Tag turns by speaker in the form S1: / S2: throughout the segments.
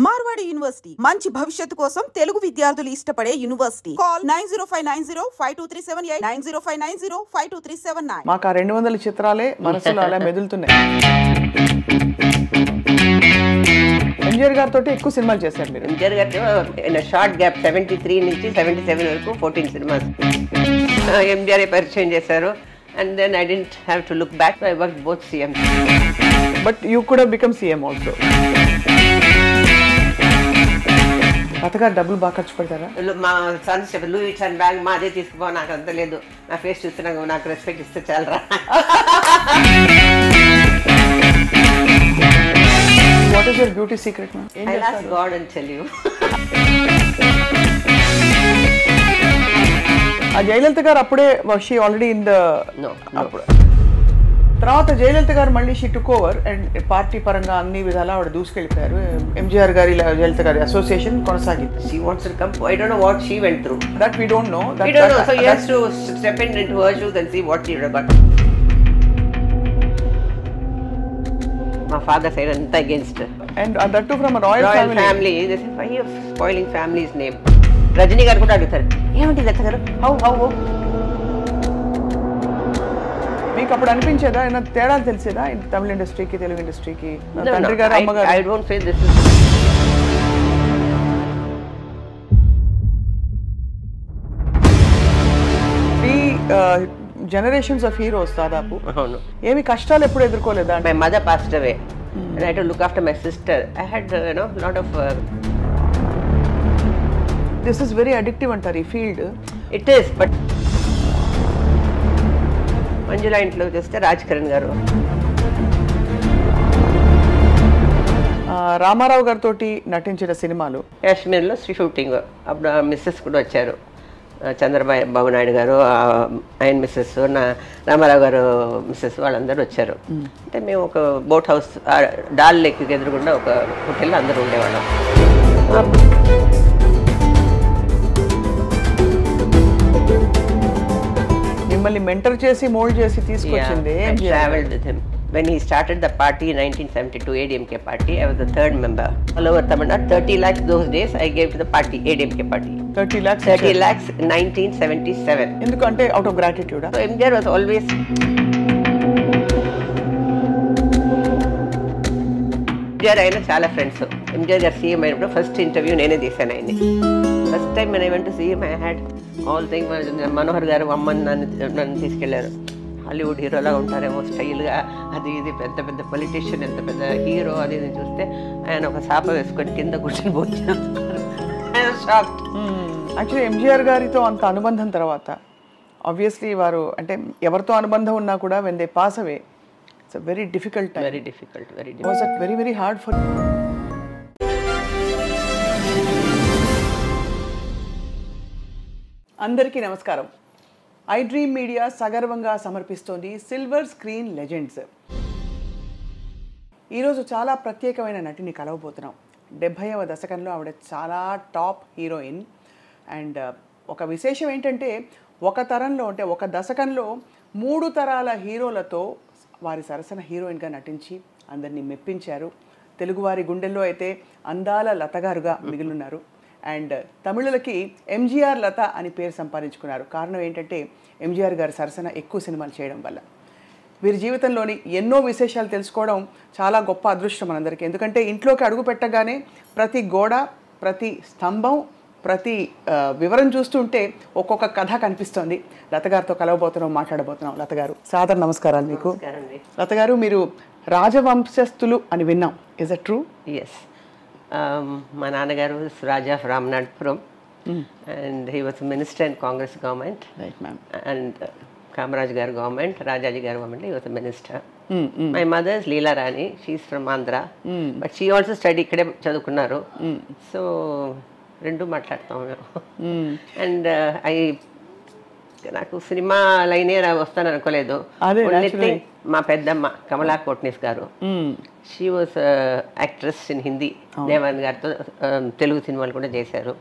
S1: Marwadi university మంచి భవిష్యత్తు కోసం తెలుగు విద్యార్థులు ఇష్టపడే యూనివర్సిటీ. కాల్ 9059052378 9059052379.
S2: మాకు ఆ 200 చిత్రాలే మనసులో అలా మెదులుతున్నాయి. ఎంజిఆర్ గారితో ఎక్కువ సినిమాలు చేశారు మీరు.
S3: ఎంజిఆర్ గారితో షార్ట్ గ్యాప్ 73 నుంచి 77 వరకు 14 సినిమాస్ ఎంజిఆర్ పరిచయం చేశారు. And then I didn't have to look back. I worked both CM.
S2: But you could have become CM also. అతగారు డబ్బులు బాగా ఖర్చు పెడతారా?
S3: మా సన్స్ చెప్పారు లూయి విటాన్ బ్యాగ్ మాదే తీసుకుపో, నాకు అంత లేదు, నా ఫేస్ చూస్తున్నా నాకు రెస్పెక్ట్ ఇస్తే చాలరా.
S2: What is your beauty secret, ma'am?
S3: I'll ask God and tell you.
S2: ఆ జయలలిత గారు అప్పుడే షీ ఆల్రెడీ ఇన్ ద తర్వాత జయలలిత గారు మళ్ళీ she took over and party పరంగా అన్ని విధాలా ఆవిడ దూసుకెళ్ళిపోయారు. ఎంజిఆర్ గారి జయలలిత గారి అసోసియేషన్ కొనసాగింది.
S3: She wants to come. I don't know what she went through.
S2: That we don't know.
S3: We don't know. So he has to step into her shoes and see what she would have got. My father said anta against.
S2: And that too from a royal
S3: family. They said, why are you spoiling family's name? Rajani గారు కూడా అడుగుతారు, ఏమండి లత గారు how
S2: మీకు అప్పుడు అనిపించేదా ఏమైనా తేడాలు తెలిసేదా తమిళ ఇండస్ట్రీకి తెలుగు ఇండస్ట్రీకి? తండ్రి గారు అమ్మగారు
S3: I don't feel this is
S2: generations of heroes దాదాపు. ఏమి కష్టాలు ఎప్పుడు ఎదుర్కోలేదా?
S3: My mother passed away and I had to look after my sister. I had lot of
S2: this is very addictive అంటారు ఈ field.
S3: It is, but Manjula ఇంట్లో చూస్తే రాజ్ కిరణ్ గారు,
S2: రామారావు గారితో నటించిన సినిమాలు
S3: కాశ్మీర్లో షూటింగ్ అప్పుడు మిస్సెస్ కూడా వచ్చారు, చంద్రబాబు నాయుడు గారు ఆయన మిస్సెస్, రామారావు గారు మిస్సెస్ వాళ్ళందరూ వచ్చారు. అంటే మేము ఒక బోట్ హౌస్ డాల్ లేక్ ఎదురుగుండా ఒక హోటల్లో అందరూ ఉండేవాళ్ళం.
S2: మిమ్మల్ని మెంటర్ చేసి మోల్డ్ చేసి తీసుకొచ్చింది.
S3: Traveled with him when he started the party in 1972 ADMK party. I was the third member all over Tamil Nadu. 30 lakhs those days I gave to the party, ADMK party.
S2: 30 lakhs
S3: in 1977.
S2: ఎందుకంటే out of gratitude.
S3: So MJR was always MJR అయినా చాలా friends. MJR గారు CM అయినప్పుడు first interview నేనే చేశాను ఆయన్ని. First time when I went to see him I had all things. Manohar గారు అమ్మని నన్ను తీసుకెళ్లారు. హాలీవుడ్ హీరోలాగా ఉంటారేమో స్టైల్గా, అది ఇది పెద్ద పెద్ద పొలిటీషియన్, ఎంత పెద్ద హీరో అది ఇది చూస్తే ఆయన ఒక సాప వేసుకొని కింద కూర్చొని పోతున్నారు.
S2: యాక్చువల్లీ ఎంజిఆర్ గారితో అంత అనుబంధం తర్వాత ఆబ్వియస్లీ వారు అంటే ఎవరితో అనుబంధం ఉన్నా కూడా when they pass away it's very difficult.
S3: Very difficult.
S2: Was it very very hard for? అందరికీ నమస్కారం. ఐ డ్రీమ్ మీడియా సగర్వంగా సమర్పిస్తోంది సిల్వర్ స్క్రీన్ లెజెండ్స్. ఈరోజు చాలా ప్రత్యేకమైన నటిని కలవబోతున్నాం. 70వ దశకంలో ఆవిడ చాలా టాప్ హీరోయిన్. అండ్ ఒక విశేషం ఏంటంటే ఒక తరంలో అంటే ఒక దశకంలో 3 తరాల హీరోలతో వారి సరసన హీరోయిన్గా నటించి అందరినీ మెప్పించారు. తెలుగువారి గుండెల్లో అయితే అందాల లతగారుగా మిగిలిన్నారు. అండ్ తమిళులకి ఎంజిఆర్ లత అని పేరు సంపాదించుకున్నారు. కారణం ఏంటంటే ఎంజిఆర్ గారి సరసన ఎక్కువ సినిమాలు చేయడం వల్ల. వీరి జీవితంలోని ఎన్నో విశేషాలు తెలుసుకోవడం చాలా గొప్ప అదృష్టం మనందరికీ. ఎందుకంటే ఇంట్లోకి అడుగు పెట్టగానే ప్రతి గోడ, ప్రతి స్తంభం, ప్రతి వివరం చూస్తుంటే ఒక్కొక్క కథ కనిపిస్తోంది. లతగారితో కలవబోతున్నాం, మాట్లాడబోతున్నాం. లతగారు సాదర నమస్కారాలు మీకు. లతగారు, మీరు రాజవంశస్థులు అని విన్నాం. Is it true?
S3: ఎస్. మా నాన్నగారు Raja of Ramanathapuram and he was minister in Congress government.
S2: Right ma'am.
S3: And Kamaraj garu government, Rajaji garu government, he was minister. My mother is Leela Rani, she's from Andhra, but she also study ఇక్కడే చదువుకున్నారు. సో రెండు మాట్లాడతాం మేము. అండ్ నాకు సినిమా లైనే వస్తాను అనుకోలేదు. మా పెద్దమ్మ కమలా కోట్నిస్ గారు, she was actress in Hindi. Devan గారితో తెలుగు సినిమాలు కూడా చేశారు.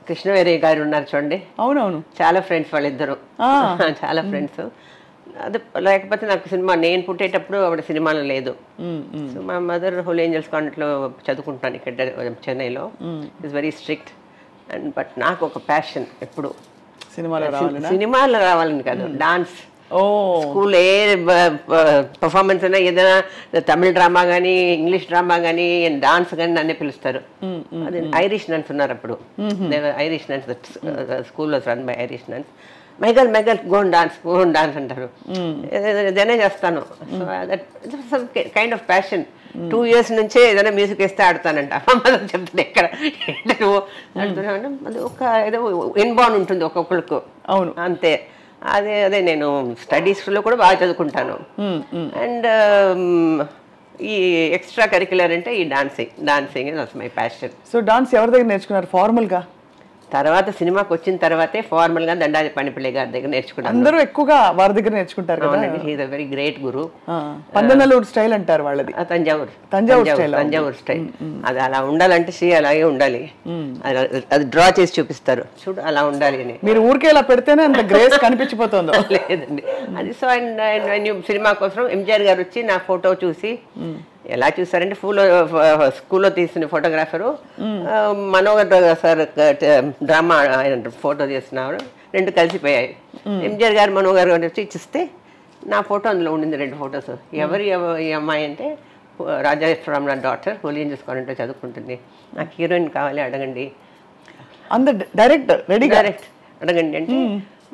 S3: కృష్ణవేరయ్య గారు ఉన్నారు చూడండి,
S2: అవునవును,
S3: చాలా ఫ్రెండ్స్ వాళ్ళిద్దరు, చాలా ఫ్రెండ్స్. అది లేకపోతే నాకు సినిమా నేను పుట్టేటప్పుడు ఆవిడ సినిమాలో లేదు. సో మా మదర్ హోలీ ఏంజల్స్ కాన్వెంట్లో చదువుకుంటాను ఇక్కడ చెన్నైలో. It's very strict and but నాకు ఒక ప్యాషన్ ఎప్పుడు సినిమాలో రావాలని కాదు, డాన్స్. స్కూల్ ఏ పర్ఫార్మెన్స్ అయినా ఏదైనా తమిళ డ్రామా కానీ ఇంగ్లీష్ డ్రామా కానీ డాన్స్ కానీ నన్నే పిలుస్తారు. అది ఐరిష్ నన్స్ ఉన్నారు అప్పుడు, Irish nuns school was run by Irish nuns. మెగల్ గోన్ డాన్స్ అంటారు, ఏదైనా చేస్తాను. So that kind of passion. 2 years నుంచే ఏదైనా మ్యూజిక్ వేస్తే ఆడతానంట. మదర్ చెప్తాను ఎక్కడ ఆడుతున్నాను, అది ఒక ఏదో ఇన్బాన్ ఉంటుంది ఒక్కొక్కరికి. అవును అంతే. అదే నేను స్టడీస్లో కూడా బాగా చదువుకుంటాను. అండ్ ఈ ఎక్స్ట్రా కరిక్యులర్ అంటే ఈ dancing is my passion.
S2: So dance ఎవరి దగ్గర నేర్చుకున్నారు ఫార్మల్గా?
S3: తర్వాత సినిమాకి వచ్చిన తర్వాతే ఫార్మల్ గా దండాది పనిపిల్లి గారి దగ్గర నేర్చుకున్నాను.
S2: అందరూ ఎక్కువగా వారి దగ్గర నేర్చుకుంటారు కదా.
S3: He's a very great guru.
S2: Pandanallur style అంటారు వాళ్ళది.
S3: తంజావూరు స్టైల్. అది అలా ఉండాలంటే శ్రీ అలాగే ఉండాలి. అది డ్రా చేసి చూపిస్తారు, చూడు అలా ఉండాలి అని.
S2: మీరు ఊరికే ఇలా పెడితేనే అంత గ్రేస్ కనిపించిపోతుందో.
S3: లేదండి అది. సో అండ్ సినిమా కోసం ఎంజిఆర్ గారు వచ్చి నా ఫోటో చూసి, ఎలా చూసారంటే స్కూల్లో తీసిన ఫోటోగ్రాఫరు మనోహర్ సార్ డ్రామా ఆయన ఫోటో తీస్తున్నారు, 2 కలిసిపోయాయి. ఎంజిఆర్ గారు మనోహర్ గారు వచ్చి ఇచ్చిస్తే నా ఫోటో అందులో ఉండింది 2 ఫొటోస్. ఎవరి ఈ అమ్మాయి అంటే రాజా ఫ్రమ్ నా డాటర్ హోలీ ఏంజల్స్ కాన్వెంట్లో చదువుకుంటుంది, నాకు హీరోయిన్ కావాలి అడగండి.
S2: డైరెక్ట్
S3: అడగండి అంటే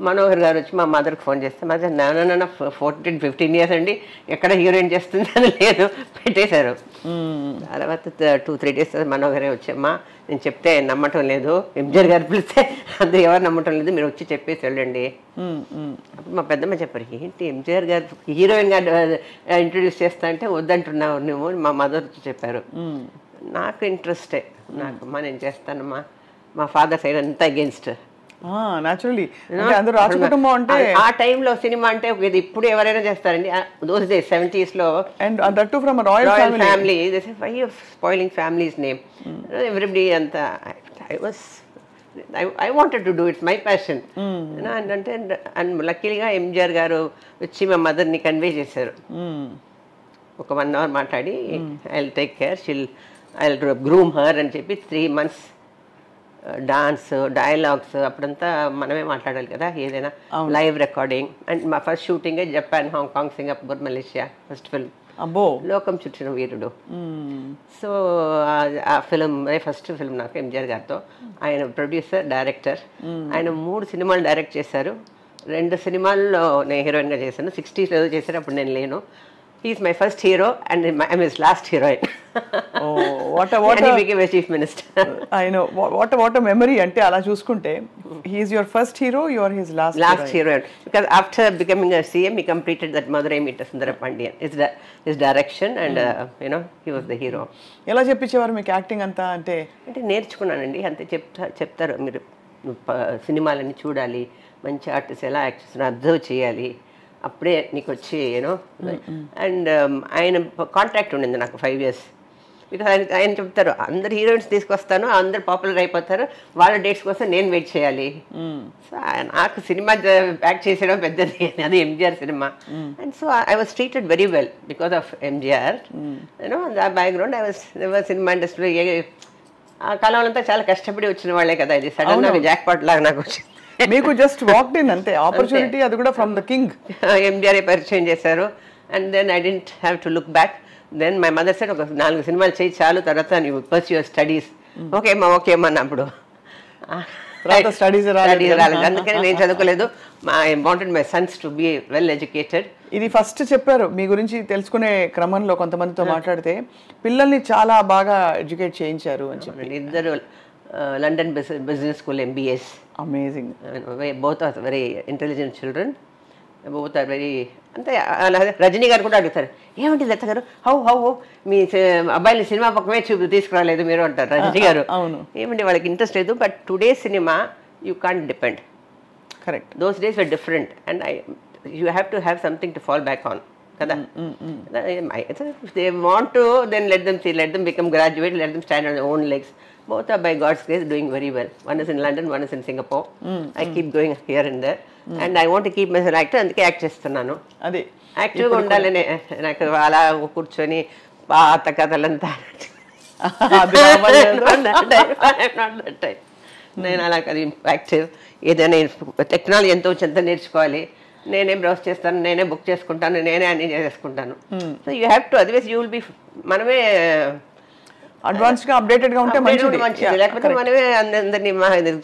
S3: మనోహర్ గారు వచ్చి మా మదర్కి ఫోన్ చేస్తే, మదర్ నాన్న 14-15 years అండి, ఎక్కడ హీరోయిన్ చేస్తుంది అని లేదు, పెట్టేశారు. తర్వాత 2-3 days మనోహరే వచ్చామ్మా, నేను చెప్తే నమ్మటం లేదు, ఎంజిఆర్ గారు పిలిస్తే అందరూ ఎవరు నమ్మటం లేదు, మీరు వచ్చి చెప్పేసి వెళ్ళండి. అప్పుడు మా పెద్దమ్మ చెప్పారు, ఏంటి ఎంజిఆర్ గారు హీరోయిన్ గారు ఇంట్రడ్యూస్ చేస్తా అంటే వద్దంటున్నావు నువ్వు, మా మదర్ వచ్చి చెప్పారు. నాకు ఇంట్రెస్టే, నాకు నేను చేస్తానమ్మా. మా ఫాదర్ సైడ్ అంతా అగేన్స్ట్.
S2: న్యాచురల్లీ అందరూ రాజకుటుంబం అంటే
S3: ఆ టైంలో సినిమా అంటే ఇప్పుడు ఎవరైనా చేస్తారండి. దోస్ డేస్ 70s లో,
S2: and that to from royal
S3: family. They say why you spoiling families name, everybody అంతా. I wanted to do it, my passion. అంటే అండ్ లక్కీగా ఎంజిఆర్ గారు వచ్చి మా మదర్ని కన్వే చేశారు. ఒక 1 hour మాట్లాడి I will take care, I will groom her అని చెప్పి 3 months డాన్స్ డైలాగ్స్ అప్పుడంతా మనమే మాట్లాడాలి కదా, ఏదైనా లైవ్ రికార్డింగ్. అండ్ మా first shooting Japan, Hong Kong, Singapore, Malaysia. First film లోకం చుట్టిన వీరుడు. సో ఆ ఫిల్మ్ ఫస్ట్ ఫిల్మ్ నాకు ఎంజిఆర్ గారితో. ఆయన ప్రొడ్యూసర్, డైరెక్టర్. ఆయన 3 సినిమాలు డైరెక్ట్ చేశారు. 2 సినిమాల్లో నేను హీరోయిన్గా చేశాను. 60s ఏదో చేశారు, అప్పుడు నేను లేను. He's my first hero and I'm his last heroine.
S2: What
S3: and he became a chief minister.
S2: I know. What a memory. Ante ala chuskunte, he is your first hero, you are his last
S3: heroine. Because after becoming a CM, he completed that Madurai Meet Sundara Pandian. His direction and he was the hero.
S2: ఎలా చెప్పించేవారు మీకు acting అంతా? అంటే
S3: నేర్చుకున్నానండి. అంతే చెప్తారు, మీరు సినిమాలని చూడాలి, మంచి ఆర్టిస్ట్ ఎలా యాక్ట్ చేస్తున్నా అబ్జర్వ్ చేయాలి, అప్పుడే నీకు వచ్చి అండ్ ఆయన కాంట్రాక్ట్ ఉండింది నాకు 5 years. బికాస్ ఆయన చెప్తారు, అందరు హీరోయిన్స్ తీసుకొస్తాను, అందరు పాపులర్ అయిపోతారు, వాళ్ళ డేట్స్ కోసం నేను వెయిట్ చేయాలి. సో నాకు సినిమా యాక్ట్ చేసేయడం పెద్దది, అది MGR cinema. And so I was treated very well because of MGR. The background I was cinema ఇండస్ట్రీలో. ఆ కాలంలో అంతా చాలా కష్టపడి వచ్చిన వాళ్ళే కదా, ఇది సడన్ గా జాక్ పాట్ లాగా నాకు వచ్చింది.
S2: మీకు జస్ట్ వాక్డ్ ఇన్ అంతే ఆపర్చునిటీ, అది కూడా ఫ్రమ్ ద కింగ్.
S3: ఎంజిఆర్ పరిచయం చేశారు. And then I didn't have to look back. Then my mother said, ఒక 4 సినిమాలు చేయి చాలు, తర్వాత నువ్వు పర్స్యూ యువర్ స్టడీస్. ఓకేమ్మా అన్నప్పుడు
S2: స్టడీస్
S3: రాలేదు, అందుకని నేను చదువుకోలేదు. I wanted my Sons to be well educated.
S2: ఇది ఫస్ట్ చెప్పారు మీ గురించి తెలుసుకునే క్రమంలో కొంతమందితో మాట్లాడితే, పిల్లల్ని చాలా బాగా ఎడ్యుకేట్ చేయించారు అని చెప్పి.
S3: ఇద్దరు London business school MBAs.
S2: Amazing.
S3: Both are very intelligent children, both are very. అంతే. రజనీ గారు కూడా అడుగుతారు, ఏమండి లత గారు హౌ మీ అబ్బాయిని సినిమా పక్కమే తీసుకురాలేదు మీరు అంటారు రజనీ గారు.
S2: అవును,
S3: ఏమండి వాళ్ళకి ఇంట్రెస్ట్ లేదు. But today cinema you can't depend.
S2: Correct.
S3: Those days were different and you have to have something to fall back on కదా. If they want to, then let them become graduate, let them stand on their own legs. both are by God's grace doing very well. One is in London, one is in Singapore. I keep going here and there, and I want to keep myself active. అందుకే act చేస్తున్నాను.
S2: అది
S3: యాక్టివ్గా ఉండాలనే నాకు అలా కూర్చొని పాత కథలంతా నేను అలా అది యాక్టివ్. ఏదైనా టెక్నాలజీ ఎంతో చెంత నేర్చుకోవాలి, నేనే బ్రౌజ్ చేస్తాను, నేనే బుక్ చేసుకుంటాను, నేనే అన్ని చేసుకుంటాను. So you have to, otherwise you will be, మనమే
S2: అడ్వాన్స్గా అప్డేటెడ్గా ఉంటే మంచిది.
S3: లేకపోతే మనమే అందరినీ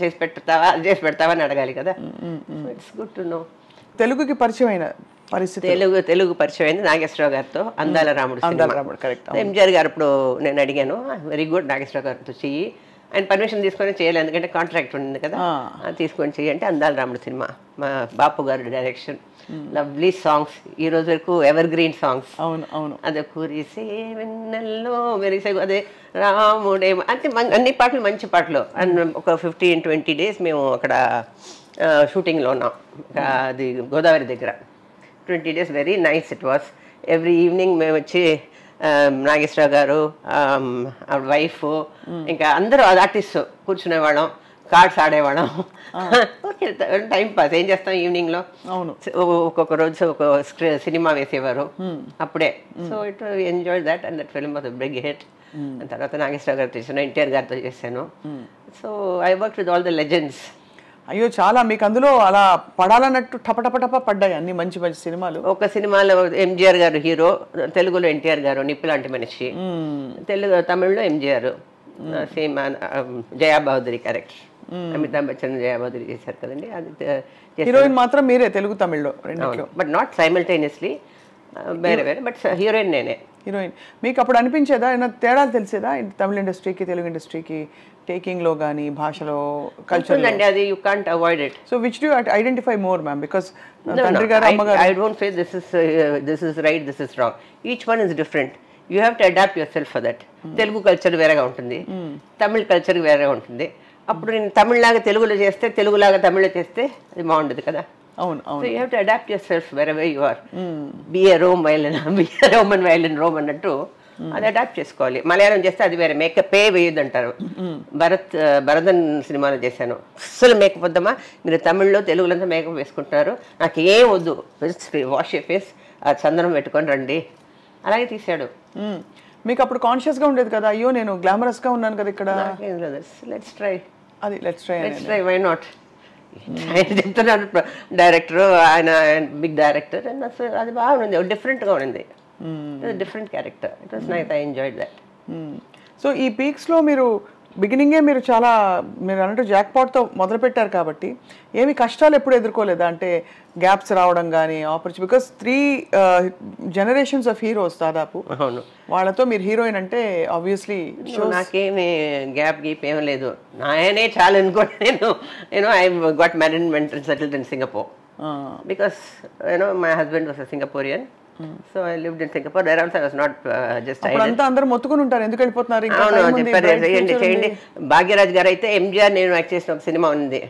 S3: చేసి పెడతావా, అది చేసి పెడతావా అని అడగాలి కదా. It's good to know.
S2: తెలుగుకి పరిచయమైన పరిస్థితి,
S3: తెలుగు పరిచయం అయింది నాగేశ్వరరావు గారితో, అందాల రాముడు.
S2: కరెక్ట్.
S3: ఎంజిఆర్ గారు ఇప్పుడు నేను అడిగాను, వెరీ గుడ్ నాగేశ్వరరావు గారితో చెయ్యి, ఆయన పర్మిషన్ తీసుకొని చేయాలి, ఎందుకంటే కాంట్రాక్ట్ ఉంది కదా, తీసుకొని చెయ్యి అంటే అందాల రాముడు సినిమా, మా బాపు గారు డైరెక్షన్, లవ్లీ సాంగ్స్, ఈ రోజు వరకు ఎవర్ గ్రీన్ సాంగ్స్.
S2: అవును అవును.
S3: అదే కురిసే వెన్నెల్లో మెరిసే, అదే రాముడే, అంటే అన్ని పాటలు మంచి పాటలు. అండ్ ఒక 15-20 days మేము అక్కడ షూటింగ్లో ఉన్నాం, అది గోదావరి దగ్గర. 20 days very nice it was. Every evening మేము వచ్చి నాగేశ్వరరావు గారు, వైఫ్, ఇంకా అందరూ ఆర్టిస్ట్ కూర్చునేవాళ్ళం, కార్డ్స్ ఆడేవాళ్ళం. Okay, time pass. ఏం చేస్తాం ఈవినింగ్లో?
S2: అవును.
S3: ఒక్కొక్క రోజు ఒక సినిమా వేసేవారు అప్పుడే. So it enjoy that, and that film was big hit. తర్వాత నాగేశ్వరరావు గారితో చేశాను, ఎన్టీఆర్ గారితో చేశాను. So I work with all the legends.
S2: అయ్యో, చాలా మీకు అందులో అలా పడాలన్నట్టు టపటపటప పడ్డాయి అన్ని మంచి మంచి సినిమాలు.
S3: ఒక సినిమాలో ఎంజిఆర్ గారు హీరో, తెలుగులో ఎన్టీఆర్ గారు నిప్పులాంటి మనిషి, తమిళ్లో ఎంజిఆర్, సేమ్ జయాబహదూరి క్యారెక్టర్, అమితాబ్ బచ్చన్ జయాబహదూరి చేశారు కదండి. అది
S2: హీరోయిన్ మాత్రం మీరే తెలుగు తమిళ్లో రెండిట్లో,
S3: బట్ నాట్ సైమల్టేనియస్లీ, వేరే వేరే, బట్ హీరోయిన్ నేనే.
S2: హీరోయిన్. మీకు అప్పుడు అనిపించేదా ఏమైనా తేడాలు తెలిసేదా తమిళ ఇండస్ట్రీకి తెలుగు ఇండస్ట్రీకి, టేకింగ్లో కానీ భాషలో, కల్చర్?
S3: అండి, అది you can't avoid it.
S2: So which do identify more ma'am? Because తండ్రి గారు, అమ్మగారు.
S3: I don't say this is right, this is wrong. Each one is different. You have to adapt yourself for that. Telugu culture వేరేగా ఉంటుంది, తమిళ culture వేరేగా ఉంటుంది. అప్పుడు నేను తమిళలాగా తెలుగులో చేస్తే, తెలుగులాగా తమిళ్లో చేస్తే అది బాగుండదు కదా.
S2: అవును అవును.
S3: So you have to adapt yourself wherever you are. Be a Rome violin, be a Roman violin, Rome అన్నట్టు అది అడాప్ట్ చేసుకోవాలి. మలయాళం చేస్తే అది వేరే, మేకప్ వేయద్దు అంటారు. భరతన్ సినిమాలో చేశాను, అస్సలు మేకప్ వద్దమ్మా, మీరు తమిళ్లో తెలుగులంతా మేకప్ వేసుకుంటున్నారు, నాకు ఏం వద్దు, వాష్ యర్ ఫేస్, ఆ చందనం పెట్టుకొని రండి, అలాగే తీశాడు.
S2: మీకు అప్పుడు కాన్షియస్గా ఉండేది కదా, అయ్యో నేను గ్లామరస్గా ఉన్నాను కదా ఇక్కడ,
S3: లెట్స్ ట్రై,
S2: అది లెట్స్ ట్రై,
S3: వై నాట్ ఆయన చెప్తున్నారు. డైరెక్టర్ ఆయన బిగ్ డైరెక్టర్, అది బాగుంది, డిఫరెంట్గా ఉండింది, different character. It was nice, I enjoyed that.
S2: So ఈ పీక్స్లో మీరు బిగినింగే మీరు చాలా, మీరు అన్నట్టు జాక్పాట్తో మొదలుపెట్టారు కాబట్టి ఏమి కష్టాలు ఎప్పుడు ఎదుర్కోలేదా? అంటే గ్యాప్స్ రావడం కానీ, opportunity, because 3 generations of heroes దాదాపు, వాళ్ళతో మీరు హీరోయిన్ అంటే ఆబ్వియస్లీ.
S3: నాకేమి గ్యాప్ ఏం లేదు, నాయనే చాలా అనుకోండి. నేను I got married and settled in Singapore, because my husband was a Singaporean. So I lived in Singapore. There also I was not just
S2: అంతా అందరూ మొత్తుకుని ఉంటారు, ఎందుకు వెళ్ళిపోతున్నారు ఇంకా?
S3: చేయండి. భాగ్యరాజ్ గారు అయితే ఎంజిఆర్ నేను యాక్ట్ చేసిన ఒక సినిమా ఉంది,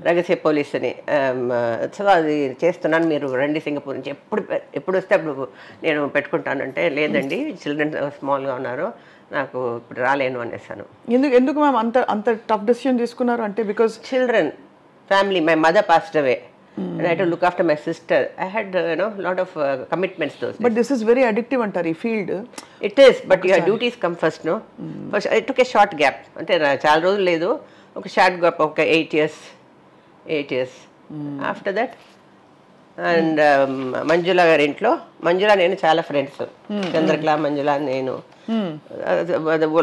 S3: రహస్య పోలీస్ అని. సో అది చేస్తున్నాను, మీరు రండి సింగపూర్ నుంచి, ఎప్పుడు వస్తే అప్పుడు నేను పెట్టుకుంటానంటే, లేదండి చిల్డ్రన్ స్మాల్గా ఉన్నారు, నాకు ఇప్పుడు రాలేను అనేసాను.
S2: ఎందుకు మ్యామ్ అంత టఫ్ డెసిషన్ తీసుకున్నారు? అంటే because
S3: children, family, my mother passed away. And I had to look after my sister. I had, lot of commitments those days.
S2: But this is very addictive antar ee field.
S3: It is, but your duties come first, no? First, I took a short gap. Ante chaala రోజులు లేదు, ఒక short gap, ఒక 8 years. After that, and మంజుల గారి ఇంట్లో, మంజుల నేను చాలా friends, Chandrakala, మంజుల, నేను,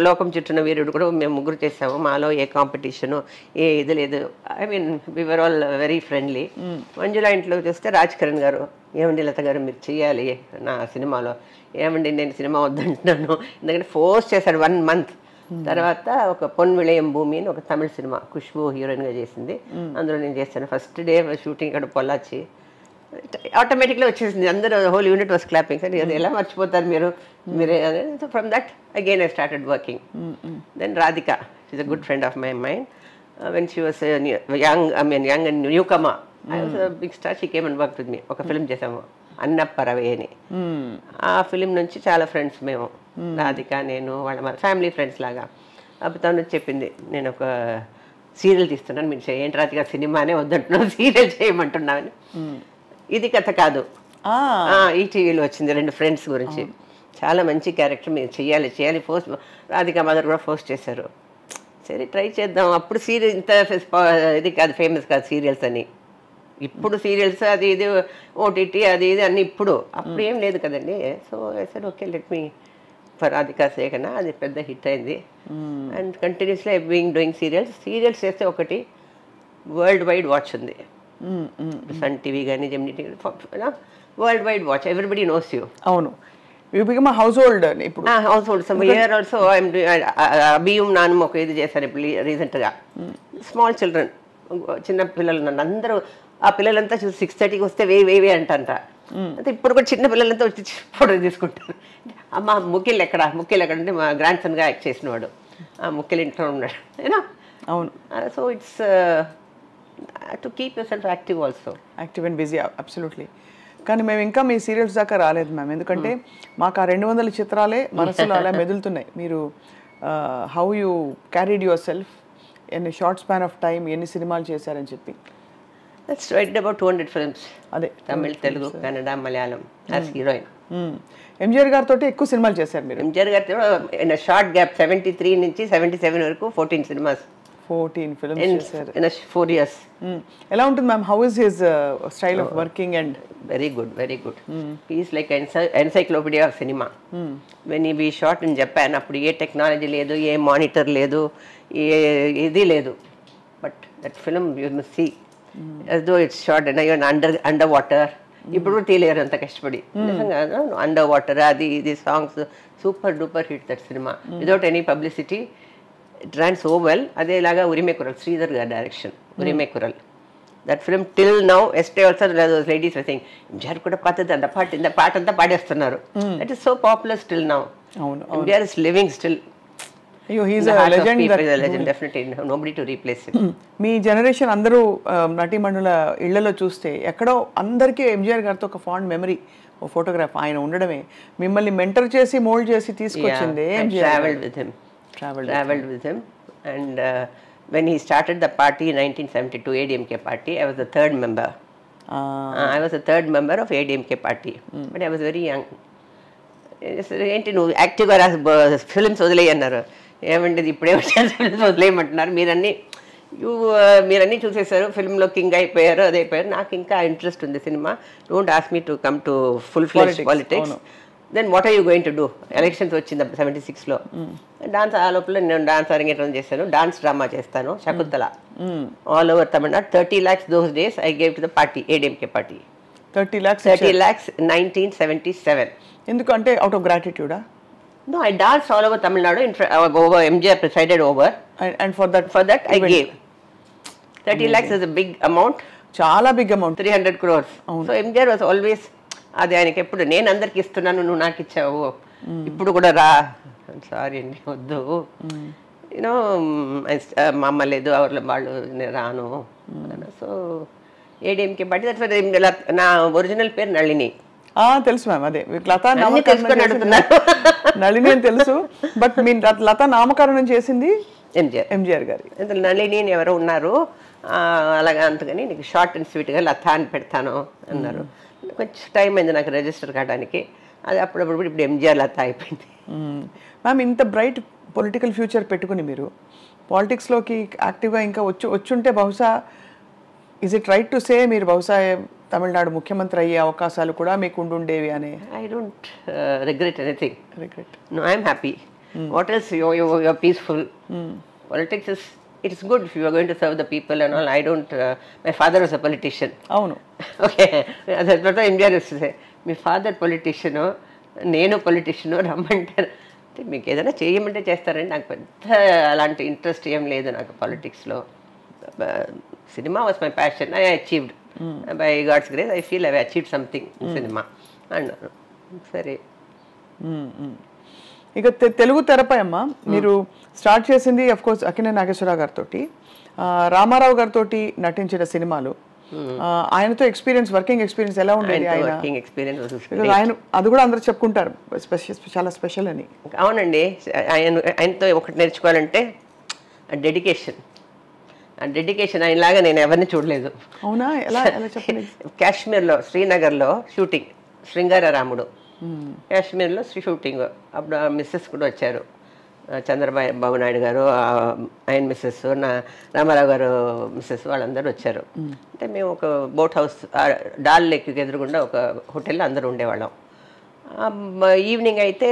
S3: లోకం చుట్టూన వీరుడు కూడా మేము ముగ్గురు చేసాము. మాలో ఏ కాంపిటీషను ఏ ఇది లేదు. I mean we were all very friendly. Manjula ఇంట్లో చూస్తే రాజ్ కిరణ్ గారు, ఏమండి లత గారు మీరు చెయ్యాలి నా సినిమాలో, ఏమండి నేను సినిమా వద్దంటున్నాను, ఎందుకంటే ఫోర్స్ చేశాడు 1 month. తర్వాత ఒక పొన్ విళయం భూమి అని ఒక తమిళ సినిమా, ఖుష్బూ హీరోయిన్గా చేసింది, అందులో నేను చేశాను. ఫస్ట్ డే షూటింగ్ ఇక్కడ పొల్లాచి, ఆటోమేటిక్గా వచ్చేసింది, అందరూ whole unit was clapping. Sir అది ఎలా మర్చిపోతారు మీరే. So from that again I started working. Then Radhika, she's a good friend of my mind. When she was young and newcomer, I was a big star. She came and work with me. ఒక film చేసాము, అన్నప్పరవే అని. ఆ film నుంచి చాలా friends మేము, రాధిక, నేను, వాళ్ళ family friends లాగా. అప్పుడు తను చెప్పింది, నేను ఒక సీరియల్ తీస్తున్నాను, మీరు ఏంటి రాజుగా సినిమానే వద్దంటున్నాను, సీరియల్ చేయమంటున్నాను. ఇది కథ కాదు, ఈ టీవీలో వచ్చింది 2 ఫ్రెండ్స్ గురించి, చాలా మంచి క్యారెక్టర్, మీరు చేయాలి ఫోర్స్, రాధికా మదర్ కూడా ఫోర్స్ చేశారు. సరే ట్రై చేద్దాం. అప్పుడు సీరియల్ ఇంత ఇది కాదు, ఫేమస్ కాదు సీరియల్స్ అని. ఇప్పుడు సీరియల్స్ అది ఇది ఓటీటీ అది ఇది అన్నీ ఇప్పుడు, అప్పుడు ఏం లేదు కదండి. So sir okay let me for Radhika సేకన, అది పెద్ద హిట్ అయింది. అండ్ కంటిన్యూస్లీ డూయింగ్ సీరియల్స్ చేస్తే ఒకటి వరల్డ్ వైడ్ వాచ్ ఉంది. సన్ టీవీ కానీ Gemini TV, world wide watch, everybody knows you.
S2: అవును, you become a household ఇప్పుడు.
S3: Household. Some year also I'm అభియం నాన్న ఒక ఇది చేశాను ఇప్పుడు రీసెంట్గా. స్మాల్ చిల్డ్రన్, చిన్న పిల్లలు నన్ను అందరూ, ఆ పిల్లలంతా చూసి 6:30కి వస్తే వేవే అంటంట. అంటే ఇప్పుడు కూడా చిన్న పిల్లలంతా వచ్చి ఫోటో తీసుకుంటారు. అమ్మ ముఖ్యలు ఎక్కడ అంటే మా గ్రాండ్ సన్గా యాక్ట్ చేసినవాడు, ఆ ముఖ్యలు ఇంట్లో ఉన్నాడు ఏనా.
S2: అవును.
S3: So it's to keep your self active also.
S2: Active and busy, absolutely. కానీ మేము ఇంకా మీ సీరియల్స్ దాకా రాలేదు మ్యామ్, ఎందుకంటే మాకు ఆ 200 చిత్రాలే మనసులో అలా మెదులుతున్నాయి. మీరు how you carried your self ఎన్ని షార్ట్ స్పాన్ ఆఫ్ టైం, ఎన్ని సినిమాలు చేశారని చెప్పి.
S3: That's right, about 200 films.
S2: అదే
S3: Tamil, Telugu, Kannada, Malayalam as heroine.
S2: MGR గారితో ఎక్కువ సినిమాలు చేశారు మీరు.
S3: ఎంజిఆర్ గారితో ఇన్ షార్ట్ గ్యాప్ 73 నుంచి 77 వరకు 14 సినిమాస్,
S2: 14 ఫిల్మ్స్ చేశారు
S3: in 4 years.
S2: ఎలా ఉంటుంది ma'am, how is his style of working? And
S3: very good. He's like encyclopedia of cinema. When we shot in Japan, అప్పుడు ఏ టెక్నాలజీ లేదు, ఏ మానిటర్ లేదు, ఇది లేదు. But that film you must see as though it's shot under water. ఇప్పుడు తీయలేరు అంత కష్టపడి, నిజంగా అండర్ వాటర్, అది ఇది songs super duper hit that cinema. Without any publicity it ran so well. అదేలాగా ఉరిమే కురల్, శ్రీధర్ గారి direction, Urime Kural. That film till now ఎస్టే also ladies were saying MGR కూడా పాతది అంత పాట అంతా పాడేస్తున్నారు. That is so popular still now. MGR is living still.
S2: He's a legend.
S3: Definitely nobody to replace him.
S2: మీ జనరేషన్ అందరూ నటీమణుల ఇళ్లలో చూస్తే ఎక్కడో అందరికీ ఎంజిఆర్ గారితో ఒక ఫాండ్ మెమరీ, ఓ ఫోటోగ్రాఫ్ ఆయన ఉండడమే. మిమ్మల్ని మెంటర్ చేసి మోల్డ్ చేసి తీసుకొచ్చింది
S3: traveled with him. And when he started the party in 1972 ADMK party, I was the third member. I was the third member of ADMK party, but I was very young. ఏంటి నువ్వు యాక్టివ్గా రాసి films వదిలేయి అన్నారు. ఏమంటే ఇప్పుడే వచ్చాను films వదిలేయమంటున్నారు. మీరన్నీ చూసేశారు, ఫిల్మ్లో king అయిపోయారు, అది అయిపోయారు. నాకు ఇంకా ఇంట్రెస్ట్ ఉంది cinema. Don't ask me to come to full fledged politics. Then what are you going to do? Elections వచ్చింది 76లో. డాన్స్, ఆ లోపల నేను డాన్స్ అరంగేట్రం చేశాను, డాన్స్ డ్రామా చేస్తాను, Shakuntala, all over Tamil Nadu. 30 lakhs those days I gave to the party, ADMK party.
S2: 30 lakhs
S3: 1977.
S2: ఎందుకంటే out of గ్రాటిట్యూడా?
S3: No, I danced all over Tamil Nadu. Over MGR presided over.
S2: And for that
S3: I gave 30 lakhs is a big amount.
S2: చాలా big amount,
S3: 300 crores. So MGR was always, అది ఆయనకి ఎప్పుడు నేను అందరికి ఇస్తున్నాను, నువ్వు నాకు ఇచ్చావు, ఇప్పుడు కూడా రా. సారీ అండి వద్దు, యూనో మా అమ్మ లేదు, వాళ్ళు రాను. సో ADMK పార్టీ, దట్స్ నా ఒరిజినల్ పేరు నళిని.
S2: తెలుసు మ్యామ్, అదే లతా నామకరణం, నళిని అని తెలుసు. బట్ మీ లతా నామకరణం చేసింది ఎంజిఆర్ గారి.
S3: నళిని ఎవరో ఉన్నారు అలాగా, అంతగాని నీకు షార్ట్ అండ్ స్వీట్గా లతా అని పెడతాను అన్నారు. కొంచెం టైం అయింది నాకు రిజిస్టర్ కావడానికి. అది అప్పుడప్పుడు ఇప్పుడు ఎంజిఆర్ లతా అయిపోయింది.
S2: మ్యామ్, ఇంత బ్రైట్ పొలిటికల్ ఫ్యూచర్ పెట్టుకుని మీరు పాలిటిక్స్లోకి యాక్టివ్గా ఇంకా వచ్చుంటే బహుశా, is it right to say మీరు బహుశా తమిళనాడు ముఖ్యమంత్రి అయ్యే అవకాశాలు కూడా మీకు ఉండుండేవి అనే?
S3: I don't regret anything. No, I'm happy. What else? You're peaceful. Politics is, it's good if you are going to serve the people and all. I don't, my father was a politician.
S2: అవును.
S3: Okay, that's what MGR used to say. Me father politician, నేను politician, రమ్మంటారు అంటే మీకు ఏదైనా చేయమంటే చేస్తారండి. నాకు పెద్ద అలాంటి ఇంట్రెస్ట్ ఏం లేదు నాకు పాలిటిక్స్లో. Cinema was my passion. I achieved by God's grace. I feel I achieved something in cinema అన్నారు. సరే,
S2: ఇక తెలుగు తెరపై అమ్మ మీరు స్టార్ట్ చేసింది అఫ్ కోర్స్ అక్కినేని నాగేశ్వరరావు గారితో, రామారావు గారితో నటించిన సినిమాలు ఆయనతో ఎక్స్పీరియన్స్, వర్కింగ్ ఎక్స్పీరియన్స్ ఎలా ఉండేది? ఆయన
S3: వర్కింగ్ ఎక్స్పీరియన్స్
S2: ఆయన అది కూడా అందరూ చెప్పుకుంటారు చాలా స్పెషల్ అని.
S3: అవునండి, ఆయనతో ఒకటి నేర్చుకోవాలంటే డెడికేషన్. ఆ డెడికేషన్ ఆయనలాగా నేను ఎవరిని చూడలేదు.
S2: అవునా? ఎలా చెప్పండి.
S3: కాశ్మీర్లో, శ్రీనగర్లో షూటింగ్, శృంగార రాముడు కాశ్మీర్లో షూటింగ్. అప్పుడు మిస్సెస్ కూడా వచ్చారు, చంద్రబాబు నాయుడు గారు, ఆయన మిస్సెస్, రామారావు గారు మిస్సెస్, వాళ్ళందరూ వచ్చారు. అంటే మేము ఒక బోట్ హౌస్, డాల్ లేక్కి ఎదురుగుండా ఒక హోటల్లో అందరూ ఉండేవాళ్ళం. ఈవినింగ్ అయితే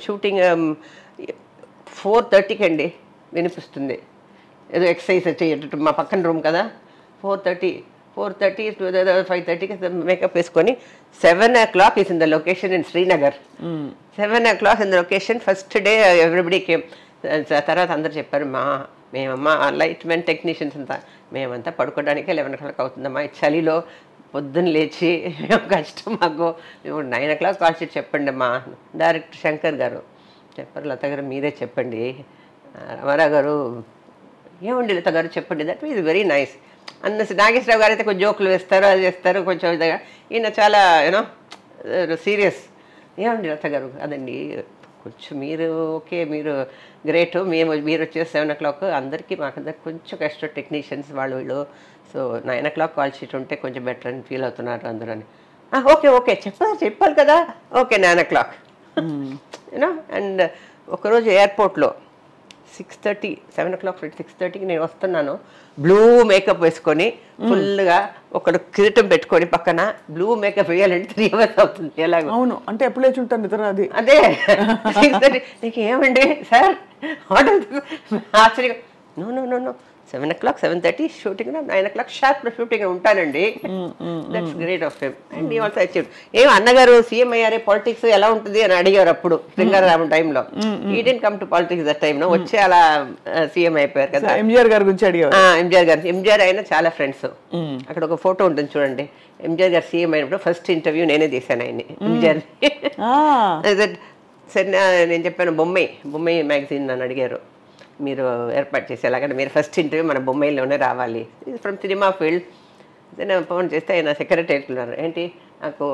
S3: షూటింగ్ 4:30కి అండి వినిపిస్తుంది, ఏదో ఎక్సర్సైజ్ వచ్చేటట్టు. మా పక్కన రూమ్ కదా, 4:30 to 5:30కి మేకప్ వేసుకొని 7 o'clock is in the location in Srinagar. 7 o'clock in the location. First day everybody came. తర్వాత అందరు చెప్పారు, మేమమ్మా లైట్ మెన్ టెక్నీషియన్స్ అంతా మేమంతా పడుకోవడానికి 11 o'clock అవుతుందమ్మా, ఈ చలిలో పొద్దున్న లేచి కష్టం మాకు, 9 o'clock కాల్ షీట్ చెప్పండి అమ్మా. డైరెక్టర్ శంకర్ గారు చెప్పారు, లత గారు మీరే చెప్పండి. రామారావు గారు, ఏమండి లత గారు చెప్పండి, దట్ ఈజ్ వెరీ నైస్ అన్న. నాగేశ్వరరావు గారు అయితే కొంచెం జోకులు వేస్తారు, అది చేస్తారు కొంచెం ఇదిగా. ఈయన చాలా యూనో సీరియస్. ఏమండి లత గారు, అదండి కొంచెం మీరు ఓకే, మీరు గ్రేట్, మీరు వచ్చేసి 7 o'clock, అందరికీ మాకందరికి కొంచెం కష్టం, టెక్నీషియన్స్ వాళ్ళు వీళ్ళు. సో 9 o'clock కాల్ షీట్ ఉంటే కొంచెం బెటర్ అని ఫీల్ అవుతున్నారు అందరూ అని. ఓకే ఓకే చెప్పాలి కదా, ఓకే 9 o'clock యూనో. అండ్ ఒకరోజు ఎయిర్పోర్ట్లో 6:30, 7 o'clock 6:30కి నేను వస్తున్నాను, బ్లూ మేకప్ వేసుకొని ఫుల్గా, ఒకడు కిరీటం పెట్టుకొని పక్కన, బ్లూ మేకప్ వేయాలంటే 3 hours అవుతుంది. ఎలాగో
S2: అవును, అంటే ఎప్పుడు లేచి ఉంటాను నిద్ర. అది
S3: అదే 6:30. నీకు ఏమండి సార్ ఆశ్చర్యంగా, no 7 o'clock 7:30 shooting, 9 o'clock sharp shooting ఉంటానండి. That's great of him. And he also achieved. ఏం అన్నగారు సీఎం అయ్యారే, పాలిటిక్స్ ఎలా ఉంటుంది అని అడిగారు అప్పుడు శ్రీంగారామం టైంలో. ఈ didn't come to politics that time, వచ్చి అలా సీఎం అయిపోయారు కదా.
S2: ఎంజీఆర్ గారి గురించి అడిగారు.
S3: ఎంజీఆర్ అయినా చాలా ఫ్రెండ్స్. అక్కడ ఒక ఫోటో ఉంటుంది చూడండి, ఎంజీఆర్ గారు సీఎం అయినప్పుడు ఫస్ట్ ఇంటర్వ్యూ నేనే చేశాను ఆయన్ని, ఎంజీఆర్. సరే నేను చెప్పాను, బొమ్మాయి మ్యాగజైన్ నన్ను అడిగారు, మీరు ఏర్పాటు చేసేలాగంటే మీరు ఫస్ట్ ఇంటర్వ్యూ మన బొమ్మాయిలోనే రావాలి, ఫ్రమ్ సినిమా ఫీల్డ్. నేను ఫోన్ చేస్తే ఆయన సెక్రటరీకి ఉన్నారు, ఏంటి నాకు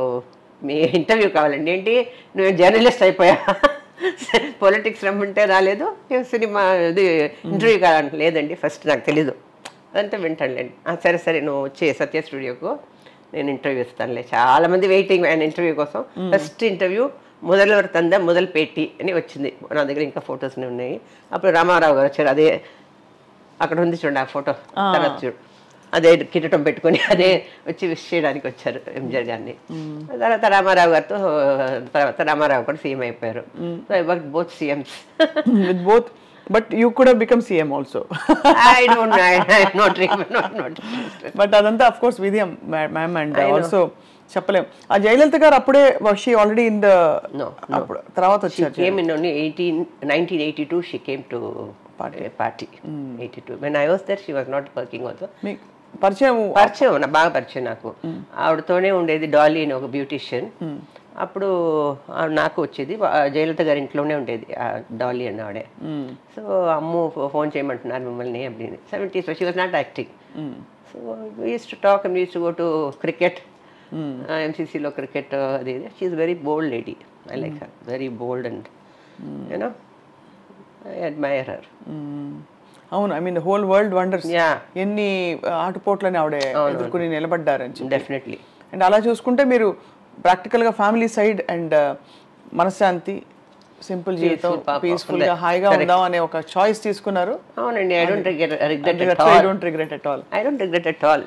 S3: మీ ఇంటర్వ్యూ కావాలండి. ఏంటి నువ్వు జర్నలిస్ట్ అయిపోయా, పొలిటిక్స్ రమ్మంటే రాలేదు, సినిమా ఇది ఇంటర్వ్యూ కావాలంటే లేదండి, ఫస్ట్ నాకు తెలీదు, అదంతా వింటానులేండి. సరే నువ్వు వచ్చే సత్య స్టూడియోకు నేను ఇంటర్వ్యూ ఇస్తానులే. చాలామంది వెయిటింగ్ ఆయన ఇంటర్వ్యూ కోసం. ఫస్ట్ ఇంటర్వ్యూ మొదలు పేటి అని వచ్చింది, నా దగ్గర ఇంకా ఫొటోస్ని ఉన్నాయి. అప్పుడు రామారావు గారు వచ్చారు, అదే అక్కడ ఉంది చూడండి ఆ ఫోటో, తర్వాత చూడు, అదే కిరీటం పెట్టుకొని అదే వచ్చి విష్ చేయడానికి వచ్చారు ఎంజీఆర్ గారిని. తర్వాత రామారావు కూడా సీఎం అయిపోయారు. So I work both CMs
S2: with both. But you could have become CM also.
S3: I don't know. I'm not.
S2: But అదంతా of course Vidhyam ma'am and also చెప్పలేం. ఆ జయలలిత గారు అప్పుడే షీ ఆల్రెడీ ఇన్ ద తర్వాత వచ్చారు.
S3: She came in only 1982. She came to party. 82. When I was there, she was not working also.
S2: పరిచయం
S3: బాగా పరిచయం నాకు. ఆవిడతోనే ఉండేది డాలీ అని ఒక బ్యూటిషియన్. అప్పుడు నాకు వచ్చేది, జయలలిత గారి ఇంట్లోనే ఉండేది డాలీ అని ఆవిడే. సో అమ్ము ఫోన్ చేయమంటున్నారు మిమ్మల్ని அப்படின்னு. 70s she was not acting. So we use to talk and we use to go to cricket, ఎంసీసీలో క్రికెట్ అది. She is very bold lady. I like her, very bold and you know I admire her.
S2: అవును, I mean the whole world wonders ఎన్ని ఆటుపోట్లని ఆవిడే ఎదుర్కొని నిలబడ్డారని చెప్పి.
S3: Definitely.
S2: And అలా చూసుకుంటే మీరు ప్రాక్టికల్గా ఫ్యామిలీ సైడ్ అండ్ మనశ్శాంతి, సింపుల్ జీవితం, పీస్ఫుల్గా హాయిగా ఉందాం అనే ఒక చాయిస్ తీసుకున్నారు.
S3: అవునండి. I don't regret at all.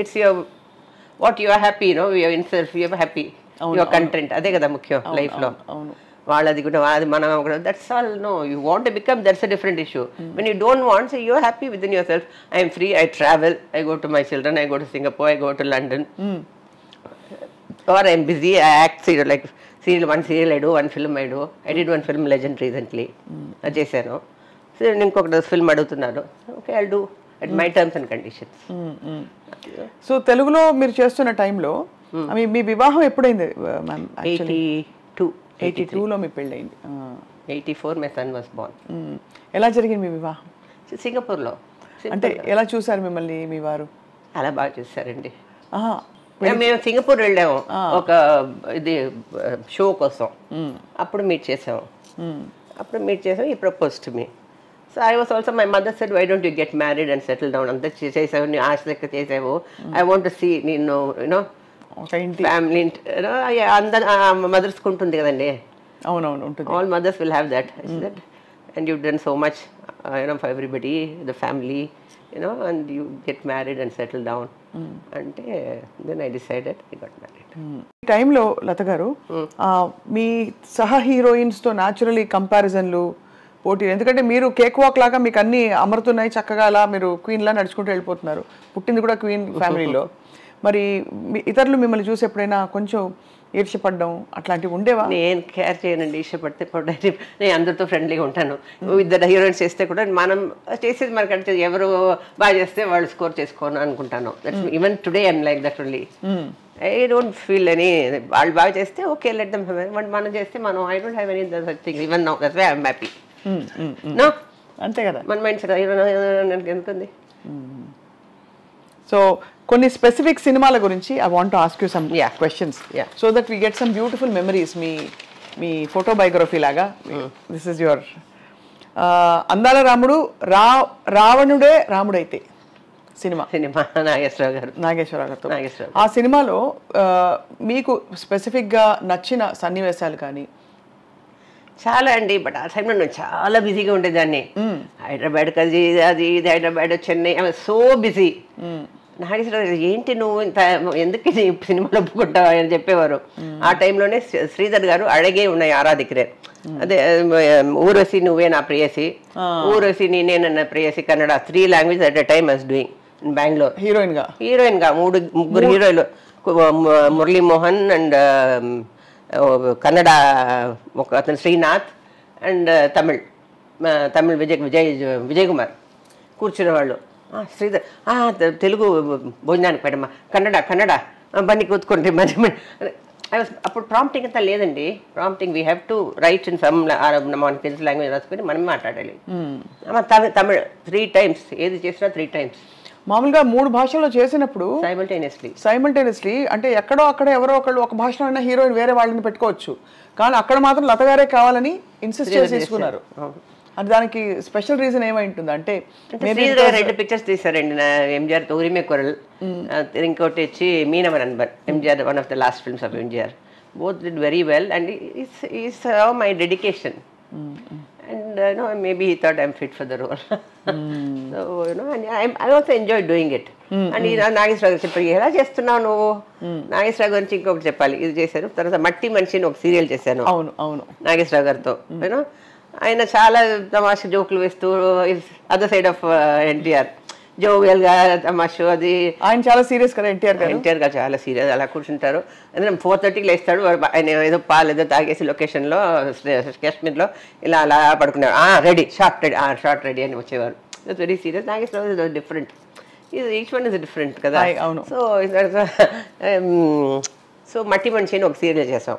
S3: It's your what you are happy, you know, you are in self, you are happy, you are content. అదే కదా ముఖ్యం లైఫ్ లో.
S2: అవును,
S3: వాళ్ళది కూడా అది మనం కూడా, that's all. No, you want to become, that's a different issue. When you don't want, so you are happy with in yourself. I'm free, I travel, I go to my children, I go to Singapore, I go to London. Or I'm busy, I act, like one serial I do, one film I do. I did one film, Legend, recently. అది చేశాను. So ఇంకొక film అడుగుతున్నారు, okay I do at my terms and conditions.
S2: So తెలుగులో మీరు చేస్తున్న టైంలో మీ వివాహం ఎప్పుడైంది ma'am? 82లో మీ పెళ్ళయింది.
S3: 84 మై సన్ వాస్ బోర్న్.
S2: ఎలా జరిగింది మీ వివాహం?
S3: సింగపూర్లో.
S2: అంటే ఎలా చూసారు మిమ్మల్ని మీ వారు?
S3: చాలా బాగా చేశారండి.
S2: ఆహా,
S3: మేము సింగపూర్ వెళ్ళాము ఒక ఇది షో కోసం. అప్పుడు మీట్ చేసాము. He propose to me. So I was also, my mother said why don't you get married and settle down, అంతా చేసావు, నీ ఆశ లెక్క చేసావు, ఐ వాంట్ టు సీ నేను యూనో ఫ్యామిలీ అందరు మదర్స్కి ఉంటుంది కదండి.
S2: అవునవును ఉంటుంది.
S3: All mothers will have that. And you done so much for everybody, the family, and you get married and settle down. అంటే then I decided I got married.
S2: ఈ టైంలో లత గారు మీ సహ హీరోయిన్స్తో న్యాచురలీ కంపారిజన్లు, పోటీలు, ఎందుకంటే మీరు కేక్ వాక్ లాగా మీకు అన్నీ అమరుతున్నాయి, చక్కగా అలా మీరు క్వీన్లా నడుచుకుంటూ వెళ్ళిపోతున్నారు, పుట్టింది కూడా క్వీన్ ఫ్యామిలీలో. మరి ఇతరులు మిమ్మల్ని చూసి ఎప్పుడైనా కొంచెం ఈర్ష్యపడ్డం అట్లాంటివి ఉండేవా?
S3: నేను కేర్ చేయనండి, ఈర్ష్యపడితే పడ్డాయి. నేను అందరితో ఫ్రెండ్లీగా ఉంటాను. ఇద్దరు హీరోయిన్స్ చేస్తే కూడా మనం చేసేది మనకు అంటే ఎవరు బాగా చేస్తే వాళ్ళు స్కోర్ చేసుకోను అనుకుంటాను. That's even today I'm like that only. I don't feel any, వాళ్ళు బాగా చేస్తే ఓకే లెట్ దెమ్ హ్యావ్, మనం చేస్తే మనం I don't have any such thing even now. That's why I'm happy. No,
S2: అంతే కదా,
S3: మన మైండ్ సెట్ ఎంతుంది.
S2: సో కొన్ని స్పెసిఫిక్ సినిమాల గురించి I want to ask you some questions so that we get some beautiful memories. మీ photo biography లాగా this is your Andala Ramudu, రావణుడే రాముడైతే cinema Nageswararao గారితో. ఆ సినిమాలో మీకు స్పెసిఫిక్గా నచ్చిన సన్నివేశాలు కానీ?
S3: చాలా అండి, బట్ ఆ టైంలో నేను చాలా బిజీగా ఉండేదాన్ని. హైదరాబాద్ అది ఇది, Hyderabad, Chennai, I was so busy. Nageswara Rao ఏంటి నువ్వు ఇంత ఎందుకు సినిమాలో ఒప్పుకుంటావు అని చెప్పేవారు. ఆ టైంలోనే శ్రీధర్ గారు అడిగే ఉన్నాయి ఆరాధికరే, అదే ఊర్వశి నువ్వే నా ప్రేయసి, ఊర్వశి నేనే నా ప్రేయసి, Kannada 3 language at a time I was doing in Bengaluru. హీరోయిన్గా ముగ్గురు హీరోయిన్లు, మురళీమోహన్ అండ్ కన్నడ ఒక అతను శ్రీనాథ్ అండ్ తమిళ్ విజయ్ కుమార్ కూర్చునేవాళ్ళు. శ్రీధర్ తెలుగు భోజనానికి పెట్టమ్మా, కన్నడ బన్నీ కూతుకుంటే మరి. అప్పుడు ప్రాంప్టింగ్ అంతా లేదండి. Prompting we have to right in some మనకి తెలుసు లాంగ్వేజ్ రాసుకొని మనమే మాట్లాడాలి. తమిళ్ 3 times, ఏది చేసినా 3 times.
S2: మామూలుగా 3 భాషల్లో చేసినప్పుడు సైమల్టేనియస్లీ అంటే ఎక్కడో అక్కడ ఎవరో ఒకళ్ళు ఒక భాషలో అయినా హీరోయిన్ వేరే వాళ్ళని పెట్టుకోవచ్చు, కానీ అక్కడ మాత్రం లత గారే కావాలని ఇన్సిస్ట్ చేసి తీసుకున్నారు. అది దానికి స్పెషల్ రీజన్ ఏమై ఉంటుంది అంటే
S3: 2 పిక్చర్స్ తీసారండి ఎంజిఆర్ తో, ఉరిమే కొరల్, ఇంకోటి వచ్చి మీనవన్ అన్బర్, MGR one of the last films of MGR. Both did very well and is my dedication. And maybe he thought I'm fit for the role. So and I also enjoyed doing it. And Nageswara Rao garu చెప్పారు, ఎలా చేస్తున్నావు నువ్వు? నాగేశ్వరరావు గురించి ఇంకొకటి చెప్పాలి. ఇది చేశారు, తర్వాత మట్టి మనిషిని ఒక సీరియల్ చేశాను నాగేశ్వరరావు గారితో. ఆయన చాలా తమాషా జోకులు వేస్తూ, other side of NTR, jovial గా తమాషు. అది
S2: ఆయన చాలా సీరియస్ కదా ఎన్టీఆర్
S3: గారు, చాలా సీరియస్. అలా కూర్చుంటారు. 4:30 లేస్తాడు ఆయన, ఏదో పాలు ఏదో తాగేసి లొకేషన్లో కాశ్మీర్లో ఇలా అలా పడుకున్నారు. రెడీ, షార్ట్ రెడీ అని వచ్చేవారు. It's very serious. Nageswara Rao different, each one is different కదా. సో మట్టి మనిషి అని ఒక సీరియల్ చేసాం.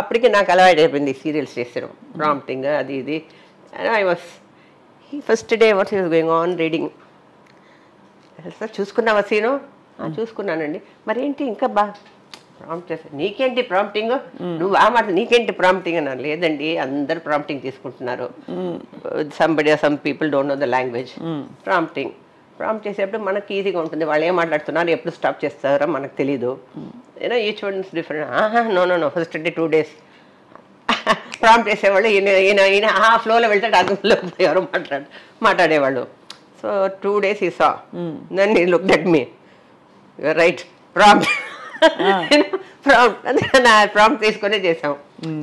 S3: అప్పటికి నాకు అలవాటు అయిపోయింది సీరియల్స్ చేసాను, ప్రాంప్టింగ్ అది ఇది. I was first day what is going on reading. Sir చూసుకున్నావా సీను? చూసుకున్నానండి. మరేంటి ఇంకా ప్రాంప్ట్ చేస్తాను. నీకేంటి ప్రాంప్టింగ్, నువ్వు మాట నీకేంటి ప్రాంప్టింగ్ అన్నారు. లేదండి అందరు ప్రాంప్టింగ్ తీసుకుంటున్నారు, some people don't know the language. Prompt చేసేటప్పుడు మనకి ఈజీగా ఉంటుంది, వాళ్ళు ఏం మాట్లాడుతున్నారు ఎప్పుడు స్టాప్ చేస్తారో మనకు తెలీదు. Each one is different. No first day 2 days prompt చేసేవాళ్ళు, ఈయన ఫ్లోలో వెళ్తాడు, అందులో ఎవరో మాట్లాడేవాళ్ళు. So 2 days he saw. Then he looked at me. You're right. Prompt. Prompt తీసుకునే చేసాం.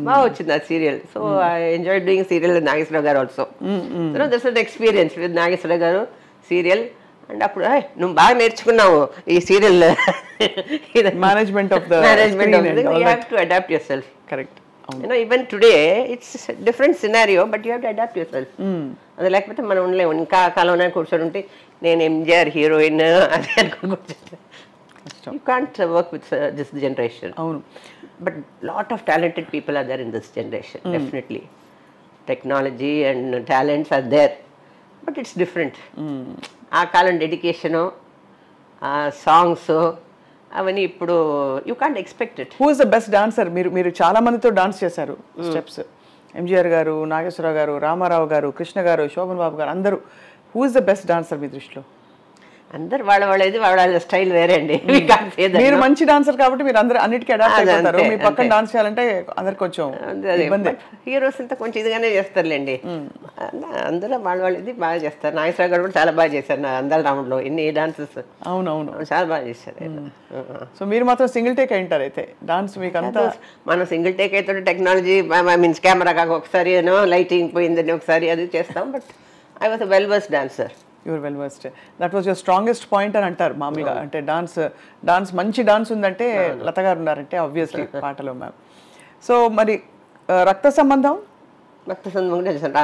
S3: బాగా వచ్చింది ఆ serial. So I enjoy doing serial with Nageswara Rao garu also. This is experience with Nageswara Rao garu serial. And అప్పుడు నువ్వు బాగా నేర్చుకున్నావు ఈ serial
S2: management of the
S3: you have to adapt yourself.
S2: Correct.
S3: even today it's a different scenario, but you have to adapt yourself. అది లేకపోతే మనం ఉండలేము. ఇంకా కాలంలో కూర్చొని ఉంటే నేను ఎంజిఆర్ హీరోయిన్ అది అనుకుని you can't work with this generation.
S2: అవును,
S3: but lot of talented people are there in this generation. Definitely technology and talents are there, but it's different. ఆ కాలం డెడికేషను, సాంగ్స్ అవన్నీ ఇప్పుడు you can't expect it.
S2: Who is the best dancer? మీరు చాలా మందితో dance చేశారు steps. MGR గారు, నాగేశ్వరరావు గారు, రామారావు గారు, కృష్ణ గారు, శోభన్ బాబు గారు, అందరూ. Who is the best dancer మీ దృష్టిలో?
S3: అందరు వాళ్ళది వాళ్ళ స్టైల్ వేరే అండి.
S2: మీరు మంచి డాన్సర్ కాబట్టి మీరు అందరూ అన్నిటికీ అడాప్ట్ అయిపోతారు. మీ పక్కన డాన్స్ చేయాలంటే అందరికి కొంచెం ఇబ్బంది.
S3: హీరోస్ అంతా కొంచెం ఇదిగానే చేస్తారులేండి. అందరూ వాళ్ళది బాగా చేస్తారు. నాగేశ్వర గారు కూడా చాలా బాగా చేశారు. నా అందరి రౌండ్లో ఎన్ని డాన్సెస్.
S2: అవునవును,
S3: చాలా బాగా చేశారు.
S2: సో మీరు మాత్రం సింగిల్ టేక్ అయింటారు అయితే డాన్స్? మీకు అంతా
S3: మనం సింగిల్ టేక్ అయితే టెక్నాలజీ మీన్స్ కెమెరా కాక ఒకసారి లైటింగ్ పోయిందని ఒకసారి అది చేస్తాం. But I was well versed dancer.
S2: Your well versed. That was your strongest point అని అంటారు మామూలుగా. అంటే డాన్స్ మంచి డాన్స్ ఉందంటే లత గారు ఉన్నారంటే ఆబ్వియస్లీ పాటలో మ్యామ్. సో మరి రక్త సంబంధం
S3: కూడా చేశాను.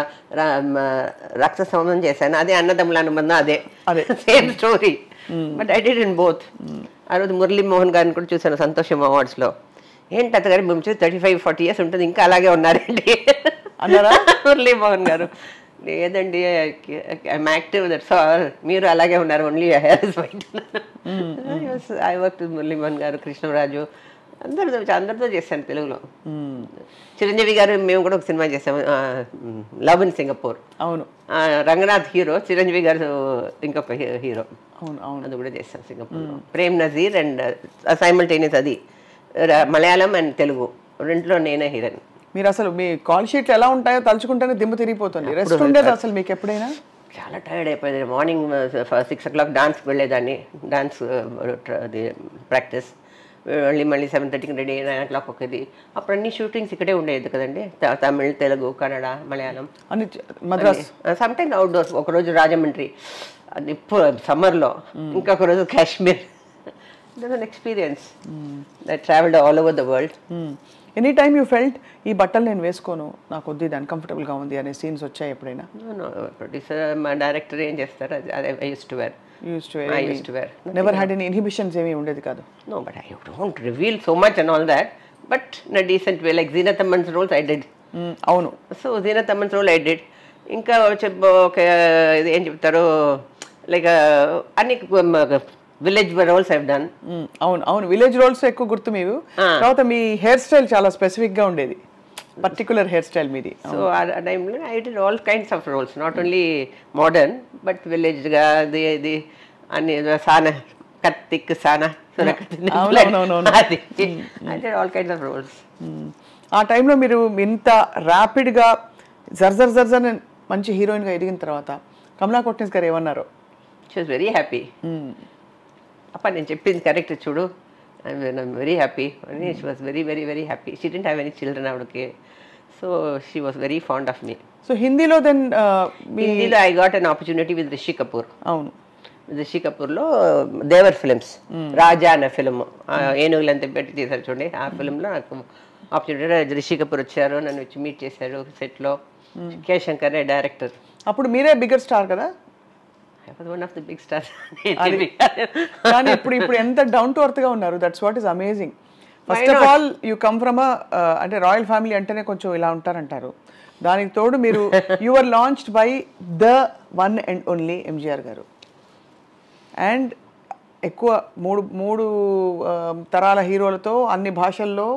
S3: రక్త సంబంధం చేశాను. అదే అన్నదమ్ముల అనుబంధం. అదే same story. But I did in both. ఆ రోజు మురళీ మోహన్ గారిని కూడా చూశాను సంతోషం అవార్డ్స్లో. ఏంటి అత్తగారి మేము చూసి 35-40 years ఉంటుంది, ఇంకా అలాగే ఉన్నారండి
S2: అన్నారా
S3: మురళీ మోహన్ గారు? లేదండి, ఐఎమ్ యాక్టివ్, దట్స్ ఆల్. మీరు అలాగే ఉన్నారు, only hair is white. I work with Murali Mohan గారు, కృష్ణరాజు, అందరితో చేశాను తెలుగులో. చిరంజీవి గారు మేము కూడా ఒక సినిమా చేసాము, లవ్ ఇన్ సింగపూర్.
S2: అవును,
S3: రంగనాథ్ హీరో, చిరంజీవి గారు ఇంకొక హీరో.
S2: అవును అవును,
S3: అది కూడా చేస్తాం సింగపూర్లో. Prem Nazir and simultaneous. అది మలయాళం అండ్ తెలుగు రెండులో నేనే హీరోయిన్.
S2: మీరు అసలు మీ కాల్ షీట్లు ఎలా ఉంటాయో తలుచుకుంటేనే దిమ్మ తిరిగిపోతుంది. రెస్ట్ ఉండేది అసలు మీకు ఎప్పుడైనా?
S3: చాలా టైర్డ్ అయిపోయింది. మార్నింగ్ 6 o'clock డాన్స్కి వెళ్ళేదాన్ని. డాన్స్ అది ప్రాక్టీస్. మళ్ళీ 7:30కి రెడీ, 9 o'clock ఒకది. అప్పుడు అన్ని షూటింగ్స్ ఇక్కడే ఉండేది కదండి. తమిళ్, తెలుగు, కన్నడ, మలయాళం,
S2: అని మద్రాస్.
S3: Sometimes outdoors. ఒకరోజు రాజమండ్రి, అది ఇప్పుడు సమ్మర్లో. ఇంకొక రోజు Kashmir. That was an experience. That travelled all over the world.
S2: Any time you felt ఈ బట్టలు నేను వేసుకోను, నాకు వద్దు, ఇది అన్కంఫర్టబుల్గా ఉంది అనే సీన్స్ వచ్చాయి ఎప్పుడైనా?
S3: ప్రొడ్యూసర్, మా డైరెక్టర్ ఏం చేస్తారు, అదే I use to wear.
S2: Never had any inhibitions ఏమీ ఉండేది కాదు?
S3: No, but I don't reveal so much and all that. But in a decent way, like Zeenat Aman's roles I did.
S2: అవును,
S3: so Zeenat Aman's role I did. ఇంకా ఒక ఇది ఏం చెప్తారు, like అన్ని విలేజ్ రోల్స్ ఐవ్ డన్.
S2: అవును అవును, విలేజ్ రోల్స్ ఎక్కువ గుర్తు మీకు. తర్వాత మీ హెయిర్ స్టైల్ చాలా స్పెసిఫిక్గా ఉండేది, పర్టికులర్ హెయిర్ స్టైల్ మీది.
S3: సో ఆ టైంలో I did all kinds of roles, not only modern but విలేజ్గా. అది అన్ని సానా, కత్తిక్ సానా, అది I did all kinds of roles.
S2: ఆ టైంలో మీరు ఇంత ర్యాపిడ్గా జర్జర్ మంచి హీరోయిన్గా ఎదిగిన తర్వాత కమలా కోట్నిస్ గారు ఏమన్నారు?
S3: She was very happy. అప్ప నేను చెప్పింది కరెక్ట్ చూడు, ఐఎమ్ వెరీ హ్యాపీ అని. She was very very very happy. She didn't have any children ఆవిడకి. So she was very fond of me.
S2: So హిందీలో దెన్
S3: హిందీలో I got an opportunity with Rishi Kapoor.
S2: అవును,
S3: రిషి కపూర్లో దేవర్ films, రాజా అనే ఫిల్మ్, ఏనుగులంతా పెట్టి తీశారు చూడండి. ఆ ఫిల్మ్లో నాకు ఆపర్చునిటీ, రిషి కపూర్ వచ్చారు, నన్ను వచ్చి మీట్ చేశారు సెట్లో. K Shankar director.
S2: అప్పుడు మీరే బిగ్గర్ స్టార్ కదా?
S3: One of the big stars.
S2: కానీ ఇప్పుడు ఎంత డౌన్ టు ఎర్త్ గా ఉన్నారు. That's what is amazing. First of all you come from అంటే రాయల్ ఫ్యామిలీ అంటేనే కొంచెం ఇలా ఉంటారంటారు. దానికి తోడు మీరు you are launched by the one and only MGR garu. And ఎక్కువ మూడు తరాల హీరోలతో అన్ని భాషల్లో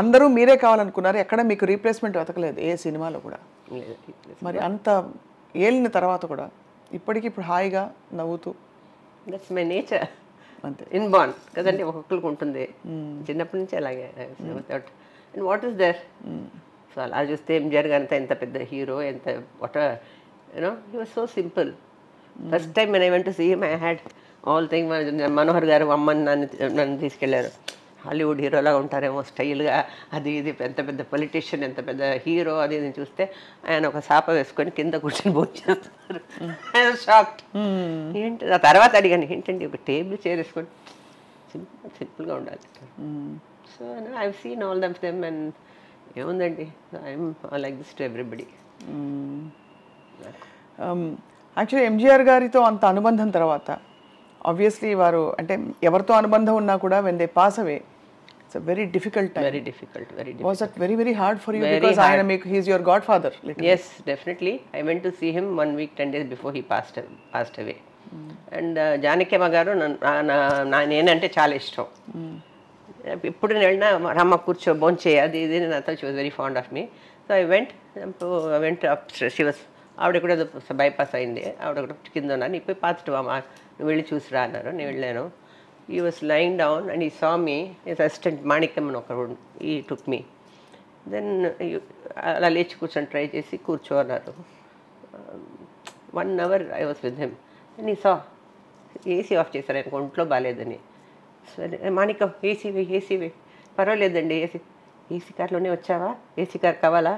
S2: అందరూ మీరే కావాలనుకున్నారు. ఎక్కడ మీకు రీప్లేస్మెంట్ వెతకలేదు ఏ సినిమాలో కూడా. మరి అంత ఏలిన తర్వాత కూడా ఇప్పటికి ఇప్పుడు హాయిగా నవ్వుతూ.
S3: దట్స్ మై నేచర్,
S2: అంతే,
S3: ఇన్ బాండ్ కదండి, ఒక్కొక్కరికి ఉంటుంది. చిన్నప్పటి నుంచి అలాగే. And what is there. So అలా చూస్తే ఎంజీఆర్ గారు ఎంత పెద్ద హీరో, ఎంత what you know, he was so simple. First time when I went to see him, I had all thing. Manohar గారు అమ్మని నన్ను తీసుకెళ్లారు. హాలీవుడ్ హీరోలా ఉంటారేమో స్టైల్గా, అది ఇది, ఎంత పెద్ద పొలిటీషియన్, ఎంత పెద్ద హీరో, అది ఇది చూస్తే ఆయన ఒక సాప వేసుకొని కింద కూర్చొని భోంచేస్తున్నారు. షాక్డ్. ఏంటి ఆ తర్వాత అడిగాను, ఏంటండి ఒక టేబుల్ చైర్ వేసుకొని సింపుల్గా ఉండాలి. So I seen all them them and ఏముందండి, I'm like this to everybody.
S2: Actually MGR గారితో అంత అనుబంధం తర్వాత ఆబ్వియస్లీ వారు అంటే ఎవరితో అనుబంధం ఉన్నా కూడా when they pass away, it's a very difficult time.
S3: Very difficult.
S2: Was that very, very hard for you? Because he is your godfather. Literally.
S3: Yes, definitely. I went to see him 1 week, 10 days before he passed away. And Janakamma గారు నేనంటే చాలా ఇష్టం. ఇప్పుడు నేను వెళ్ళినా రమ్మ కూర్చో భోంచేయి అది ఇది నాతో she was very fond of me. So I went up she was ఆవిడ కూడా బైపాస్ అయింది, ఆవిడ కూడా కింద ఉన్నాను. ఇప్పుడు పాజిటివ్ అమ్మ నువ్వు వెళ్ళి చూసిరా అన్నారు. నేను వెళ్ళాను. ఈ వాస్ లైంగ్ డౌన్ అండ్ ఈ సా మీ హిస్ అసిస్టెంట్ మాణిక్యం అని ఒకరు ఈ టుక్ మీ. దెన్ అలా లేచి కూర్చొని ట్రై చేసి కూర్చో అన్నారు. 1 hour I was with him. And ఈ సా ఏసీ ఆఫ్ చేశారు, ఆయనకు ఒంట్లో బాగాలేదని. సరే మాణిక్యం ఏసీ వే పర్వాలేదండి ఏసీ కార్లోనే వచ్చావా, ఏసీ కార్ కావాలా,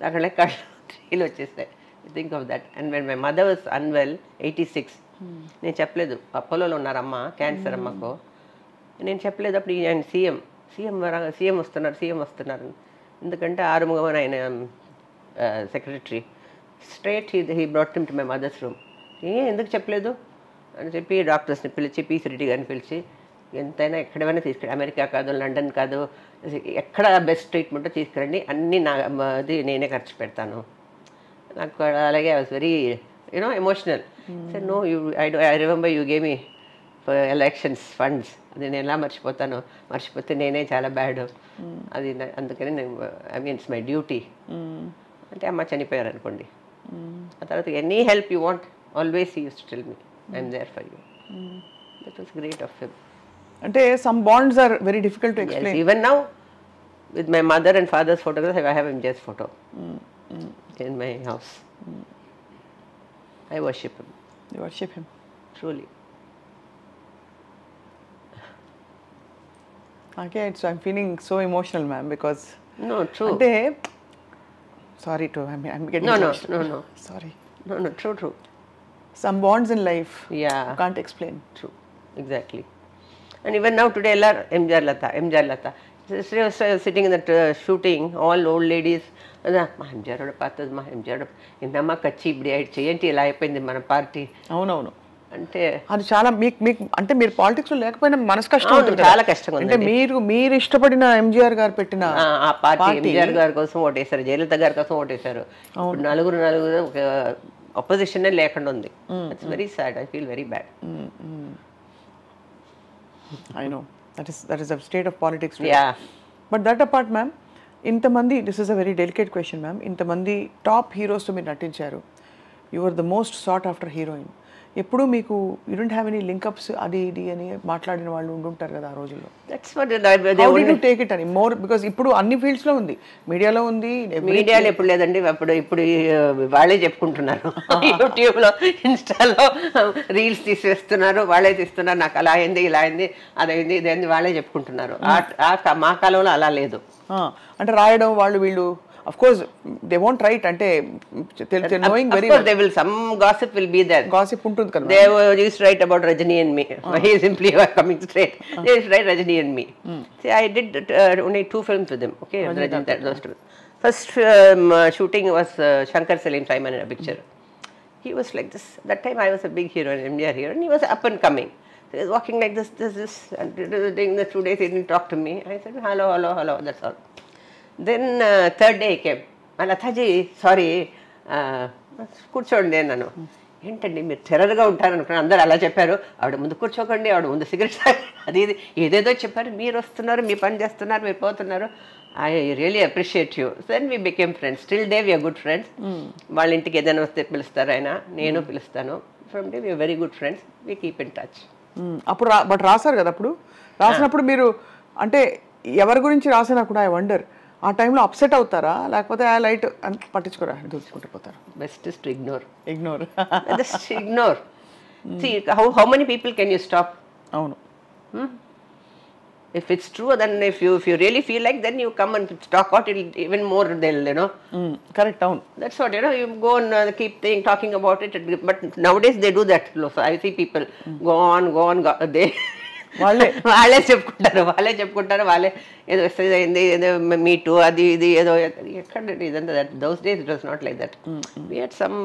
S3: అక్కడ కళ్ళు వచ్చేస్తాయి. Think of that. And when my mother was unwell 86, నేను చెప్పలేదు అపోలోలో ఉన్నారమ్మ, క్యాన్సర్ అమ్మకు. నేను చెప్పలేదు అప్పుడు ఆయన సీఎం వస్తున్నారు ఎందుకంటే ఆరుముగమని ఆయన secretary straight he brought him to my mother's room. ఎందుకు చెప్పలేదు అని చెప్పి డాక్టర్స్ని పిలిచి పీస్ రెడ్డి గారిని పిలిచి ఎంతైనా ఎక్కడైనా తీసుకురండి, అమెరికా కాదు లండన్ కాదు ఎక్కడ బెస్ట్ ట్రీట్మెంటో తీసుకురండి, అన్నీ అది నేనే ఖర్చు పెడతాను. నాకు అలాగే I was very emotional. Sir no I remember you gave me for elections funds, అది నేను ఎలా మర్చిపోతే నేనే చాలా బ్యాడ్, అది అందుకని నేను ఇట్స్ మై డ్యూటీ అంటే అమ్మ చనిపోయారు అనుకోండి. ఆ తర్వాత any help you want always use to tell me I'm there for you. That was great of him.
S2: అంటే some bonds are very difficult to explain.
S3: Even now with my mother and fathers photograph I have MJ's photo in my house. I worship him.
S2: You worship him.
S3: Truly.
S2: Okay, so I'm feeling so emotional, ma'am, because
S3: No, true.
S2: అంటే sorry to I'm getting emotional.
S3: No.
S2: Sorry.
S3: No, true.
S2: Some bonds in life
S3: Yeah.
S2: you can't explain.
S3: True. Exactly. And even now today MJR Lata. She was sitting in that shooting, all old ladies. మా MGR పాతది, మా MGR ఇందమ్మా కచ్చి ఇప్పుడు చేయండి ఇలా అయిపోయింది మన party.
S2: అవునవును.
S3: అంటే
S2: అది చాలా మీకు అంటే మీరు పాలిటిక్స్ లో లేకపోయినా మనసు కష్టం ఉంటుంది,
S3: చాలా కష్టంగా ఉంది.
S2: అంటే మీరు ఇష్టపడిన ఎంజిఆర్ గారు పెట్టిన
S3: ఆ పార్టీ ఎంజిఆర్ గారి కోసం ఓటేశారు, జయలలిత గారి కోసం ఓటేశారు. నలుగురు అపోజిషన్ లేకుండా ఉంది. It's very sad. I feel very bad.
S2: I know that is the state of politics today.
S3: Yeah.
S2: But that apart, ma'am, ఇంతమంది, this is a very delicate question, ma'am, ఇంతమంది టాప్ హీరోస్తో మీరు నటించారు. You are the most sought after heroine. ఎప్పుడు మీకు you don't have any linkups అది ఇది అని మాట్లాడిన వాళ్ళు ఉండుంటారు కదా ఆ రోజుల్లో.
S3: That's what they
S2: would you take it అని మోర్ బికాజ్ ఇప్పుడు అన్ని ఫీల్డ్స్ లో ఉంది, మీడియాలో ఉంది.
S3: మీడియాలో ఎప్పుడు లేదండి, ఇప్పుడు వాళ్ళే చెప్పుకుంటున్నారు. యూట్యూబ్లో ఇన్స్టాలో రీల్స్ తీసేస్తున్నారు, వాళ్ళే తీస్తున్నారు. నాకు అలా అయింది, ఇలా అయింది, అదైంది, ఇదైంది, వాళ్ళే చెప్పుకుంటున్నారు. మా కాలంలో అలా లేదు.
S2: అంటే రాయడం వాళ్ళు వీళ్ళు of course they won't write అంటే knowing very well
S3: they will some gossip will be there.
S2: Gossip ఉంటుంది కదా.
S3: They used to write about Rajini and me. He is simply coming straight. They used to write Rajini and me. See, I did only 2 films with him. Okay, those 2. First shooting was Shankar Salim Simon in a picture. He was like this. That time I was a big hero, an MJR hero, and he was up and coming. So he was walking like this, and during the 2 days he didn't talk to me. I said hello, that's all. Then third day he came. Lathaji, sorry, కూర్చోండి అన్నాను. ఏంటండి మీరు టెర్రర్గా ఉంటారనుకున్నాను, అందరు అలా చెప్పారు. ఆవిడ ముందు కూర్చోకండి, ఆవిడ ముందు సిగరెట్ అది ఇది ఏదేదో చెప్పారు. మీరు వస్తున్నారు, మీ పని చేస్తున్నారు, మీరు పోతున్నారు. I really appreciate you. Then we became friends. Still day we're good friends. వాళ్ళ ఇంటికి ఏదైనా వస్తే పిలుస్తారు ఆయన, నేను పిలుస్తాను. From day we're very good friends. We keep in touch.
S2: అప్పుడు బట్ రాశారు కదా, అప్పుడు రాసినప్పుడు మీరు అంటే ఎవరి గురించి రాసినా కూడా ఐ వండర్ ఆ టైంలో అప్సెట్ అవుతారా, లేకపోతే ఆ లైట్ పట్టించుకోరా, దూచుకుంటూ పోతారు?
S3: Best is to ignore.
S2: Just
S3: ignore. See, how many people can you stop?
S2: అవును.
S3: If it's true, then if you really feel like, then you come and talk out. It'll even more, they'll
S2: Correct, అవును.
S3: That's what, you go and keep talking about it. But nowadays they do that. So I see people go on, they వాళ్ళే చెప్పుకుంటారు. వాళ్ళే ఏదో message అయింది, ఏదో meet అది ఇది ఏదో ఎక్కడ ఇదంతా. That those days it was not like that. We had some